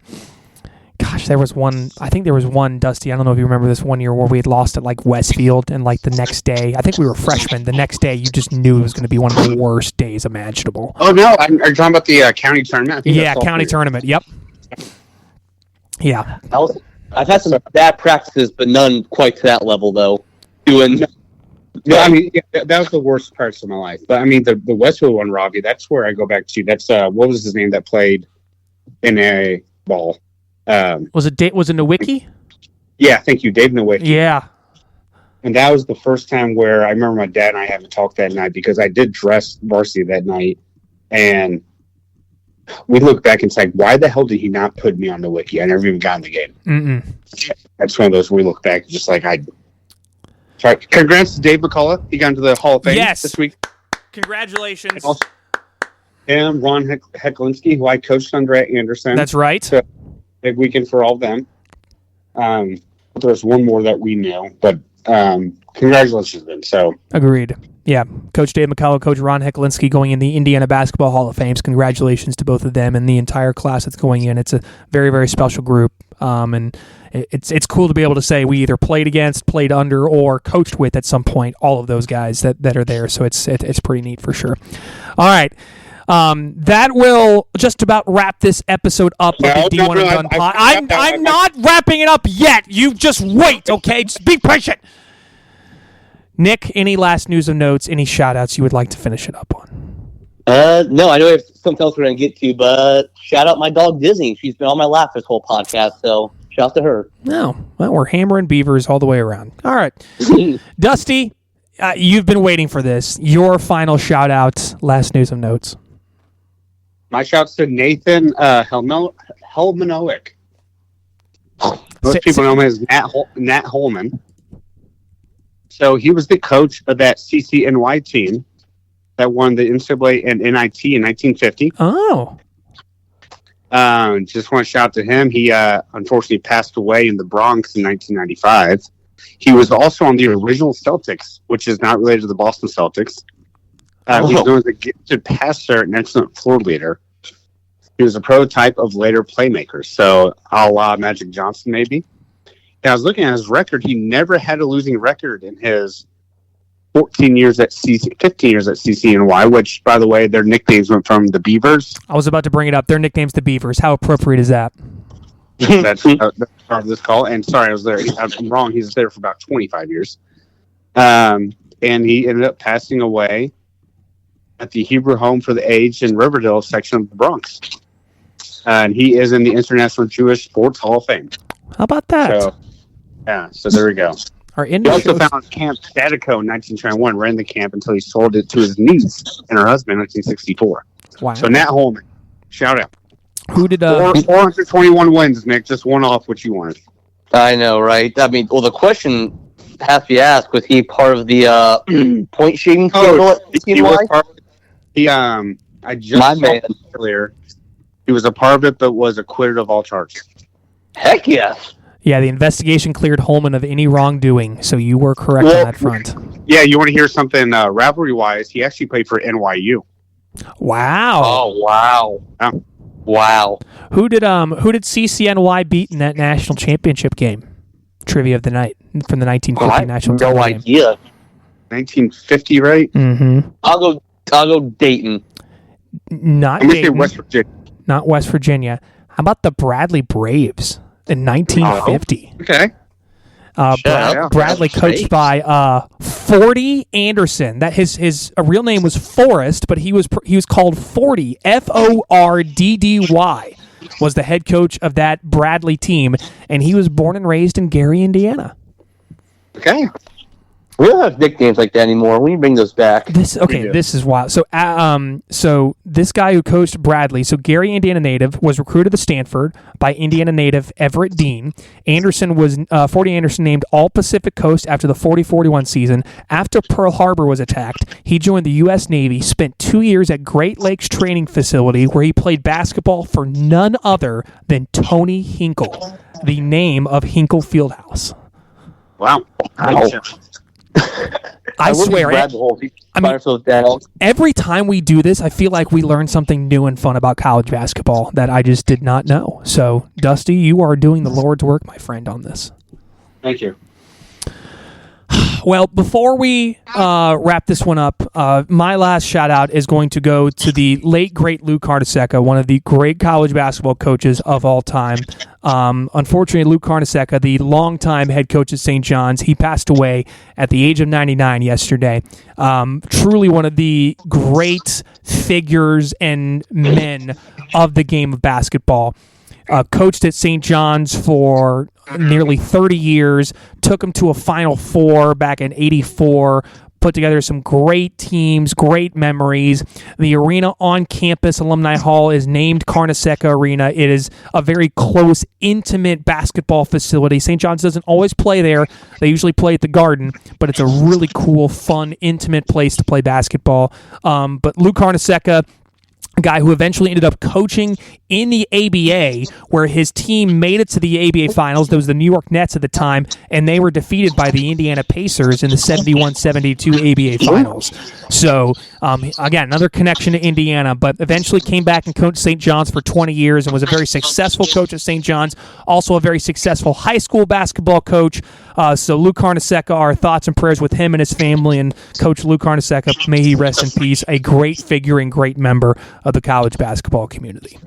Gosh, there was one. I think there was one, Dusty. I don't know if you remember this one year where we had lost at like Westfield, and like the next day, I think we were freshmen. The next day, you just knew it was going to be one of the worst days imaginable. Oh no, are you talking about the county tournament? Yeah, county tournament. Yep. Yeah. I've had some bad practices, but none quite to that level though. No, I mean that was the worst parts of my life. But I mean the Westfield one, Robbie. That's where I go back to. That's what was his name that played in a ball? Was it Nowicki? Yeah, thank you, Dave Nowicki. Yeah. And that was the first time where I remember my dad and I haven't talked that night because I did dress varsity that night, and we look back and say, why the hell did he not put me on Nowicki? I never even got in the game. Mm-mm. That's one of those we look back just like Sorry. Congrats to Dave McCullough. He got into the Hall of Fame this week. Congratulations. Also, him, Ron Hecklinski, who I coached under at Anderson. That's right. So, big weekend for all of them. There's one more that we know, but congratulations then. So agreed. Yeah, Coach Dave McCullough, Coach Ron Hecklinski going in the Indiana Basketball Hall of Fame. Congratulations to both of them and the entire class that's going in. It's a very, very special group, and it's cool to be able to say we either played against, played under, or coached with at some point all of those guys that are there. So it's pretty neat for sure. All right. That will just about wrap this episode up of the D1 and Done pod. I'm not wrapping it up yet. You just wait, okay? Just be patient. Nick, any last news and notes, any shout-outs you would like to finish it up on? No, I know we have something else we're going to get to, but shout out my dog Disney. She's been on my lap this whole podcast, so shout out to her. No, well, we're hammering beavers all the way around. All right. Dusty, you've been waiting for this. Your final shout-out, last news and notes. My shout's to Nathan Helmanowick. Most people know him as Nat Holman. So he was the coach of that CCNY team that won the NCAA and NIT in 1950. Oh. Just want to shout out to him. He unfortunately passed away in the Bronx in 1995. He was also on the original Celtics, which is not related to the Boston Celtics. He was known as a gifted passer and excellent floor leader. He was a prototype of later playmakers, so a la Magic Johnson, maybe. And I was looking at his record. He never had a losing record in his 15 years at CCNY, which, by the way, their nicknames went from the Beavers. I was about to bring it up. Their nickname's the Beavers. How appropriate is that? That's part of this call. And sorry, I was there. I'm wrong. He was there for about 25 years. And he ended up passing away at the Hebrew Home for the Aged in Riverdale section of the Bronx. And he is in the International Jewish Sports Hall of Fame. How about that? So there we go. He also found Camp Statico in 1921, ran the camp until he sold it to his niece and her husband in 1964. Wow. So Nat Holman, shout out. Who did 421 wins, Nick, just one off what you wanted. I know, right? I mean, well, the question has to be asked: was he part of the point shooting scandal at CCNY? I just saw earlier. He was a part of it, but was acquitted of all charges. Heck yes. Yeah, the investigation cleared Holman of any wrongdoing, so you were correct on that front. Yeah, you want to hear something rivalry-wise? He actually played for NYU. Wow. Oh, wow. Yeah. Wow. Who did CCNY beat in that national championship game? Trivia of the night from the 1950 national championship game. No idea. 1950, right? Mm-hmm. I'll go Dayton. Not I'm Dayton. Say West Virginia. Not West Virginia. How about the Bradley Braves in 1950? Okay. Bradley coached by Forty Anderson. That his real name was Forrest, but he was called Forty, Forddy, was the head coach of that Bradley team, and he was born and raised in Gary, Indiana. Okay. We don't have nicknames like that anymore. We need to bring those back. This is wild. So this guy who coached Bradley, so Gary, Indiana native, was recruited to Stanford by Indiana native Everett Dean. Anderson was 40 Anderson named All Pacific Coast after the 40-41 season. After Pearl Harbor was attacked, he joined the U.S. Navy, spent 2 years at Great Lakes Training Facility, where he played basketball for none other than Tony Hinkle, the name of Hinkle Fieldhouse. Wow. I swear. Every time we do this, I feel like we learn something new and fun about college basketball that I just did not know. So, Dusty, you are doing the Lord's work, my friend, on this. Thank you. Well, before we wrap this one up, my last shout-out is going to go to the late, great Lou Carnesecca, one of the great college basketball coaches of all time. Unfortunately, Lou Carnesecca, the longtime head coach at St. John's, he passed away at the age of 99 yesterday. Truly one of the great figures and men of the game of basketball. Coached at St. John's for nearly 30 years, took him to a Final Four back in '84, put together some great teams, great memories. The arena on campus, Alumni Hall, is named Carnesecca Arena. It is a very close, intimate basketball facility. St. John's doesn't always play there. They usually play at the Garden, but it's a really cool, fun, intimate place to play basketball. But Lou Carnesecca, a guy who eventually ended up coaching in the ABA, where his team made it to the ABA Finals. There was the New York Nets at the time, and they were defeated by the Indiana Pacers in the 71-72 ABA Finals. So, again, another connection to Indiana, but eventually came back and coached St. John's for 20 years and was a very successful coach at St. John's, also a very successful high school basketball coach. So Lou Carnesecca, our thoughts and prayers with him and his family, and Coach Lou Carnesecca, may he rest in peace, a great figure and great member of the college basketball community.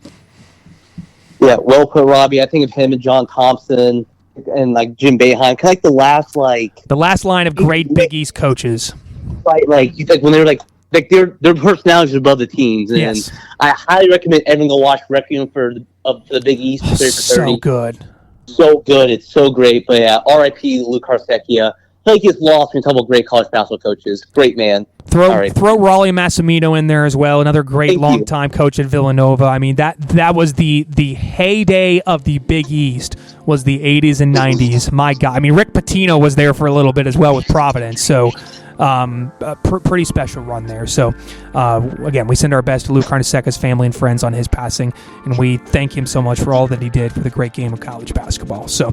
Yeah, well put, Robbie. I think of him and John Thompson and like Jim Boeheim, kind of like the last line of great Big East coaches. Right, like when they're like their personalities are above the teams, and yes. I highly recommend everyone go watch Requiem for the Big East. 30 for 30. So good. So good. It's so great. But yeah, R.I.P. Lou Carnesecca. I think he's lost in a couple of great college basketball coaches. Great man. Throw Raleigh Massimino in there as well. Another great long-time coach at Villanova. I mean, that was the heyday of the Big East, was the 80s and 90s. My God. I mean, Rick Pitino was there for a little bit as well with Providence. So pretty special run there. So, again, we send our best to Lou Carnesecca's family and friends on his passing, and we thank him so much for all that he did for the great game of college basketball. So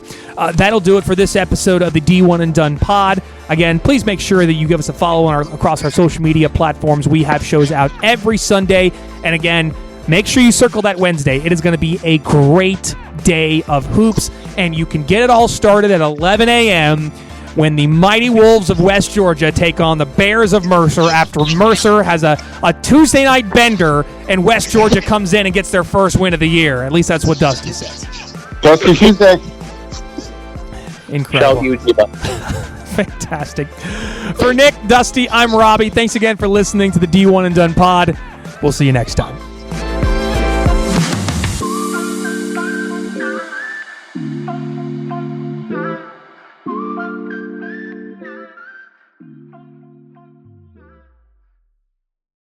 that'll do it for this episode of the D1 and Done pod. Again, please make sure that you give us a follow across our social media platforms. We have shows out every Sunday. And again, make sure you circle that Wednesday. It is going to be a great day of hoops, and you can get it all started at 11 a.m., when the Mighty Wolves of West Georgia take on the Bears of Mercer after Mercer has a Tuesday night bender and West Georgia comes in and gets their first win of the year. At least that's what Dusty says. Dusty Tuesday. Incredible. Fantastic. For Nick, Dusty, I'm Robbie. Thanks again for listening to the D1 and Done pod. We'll see you next time.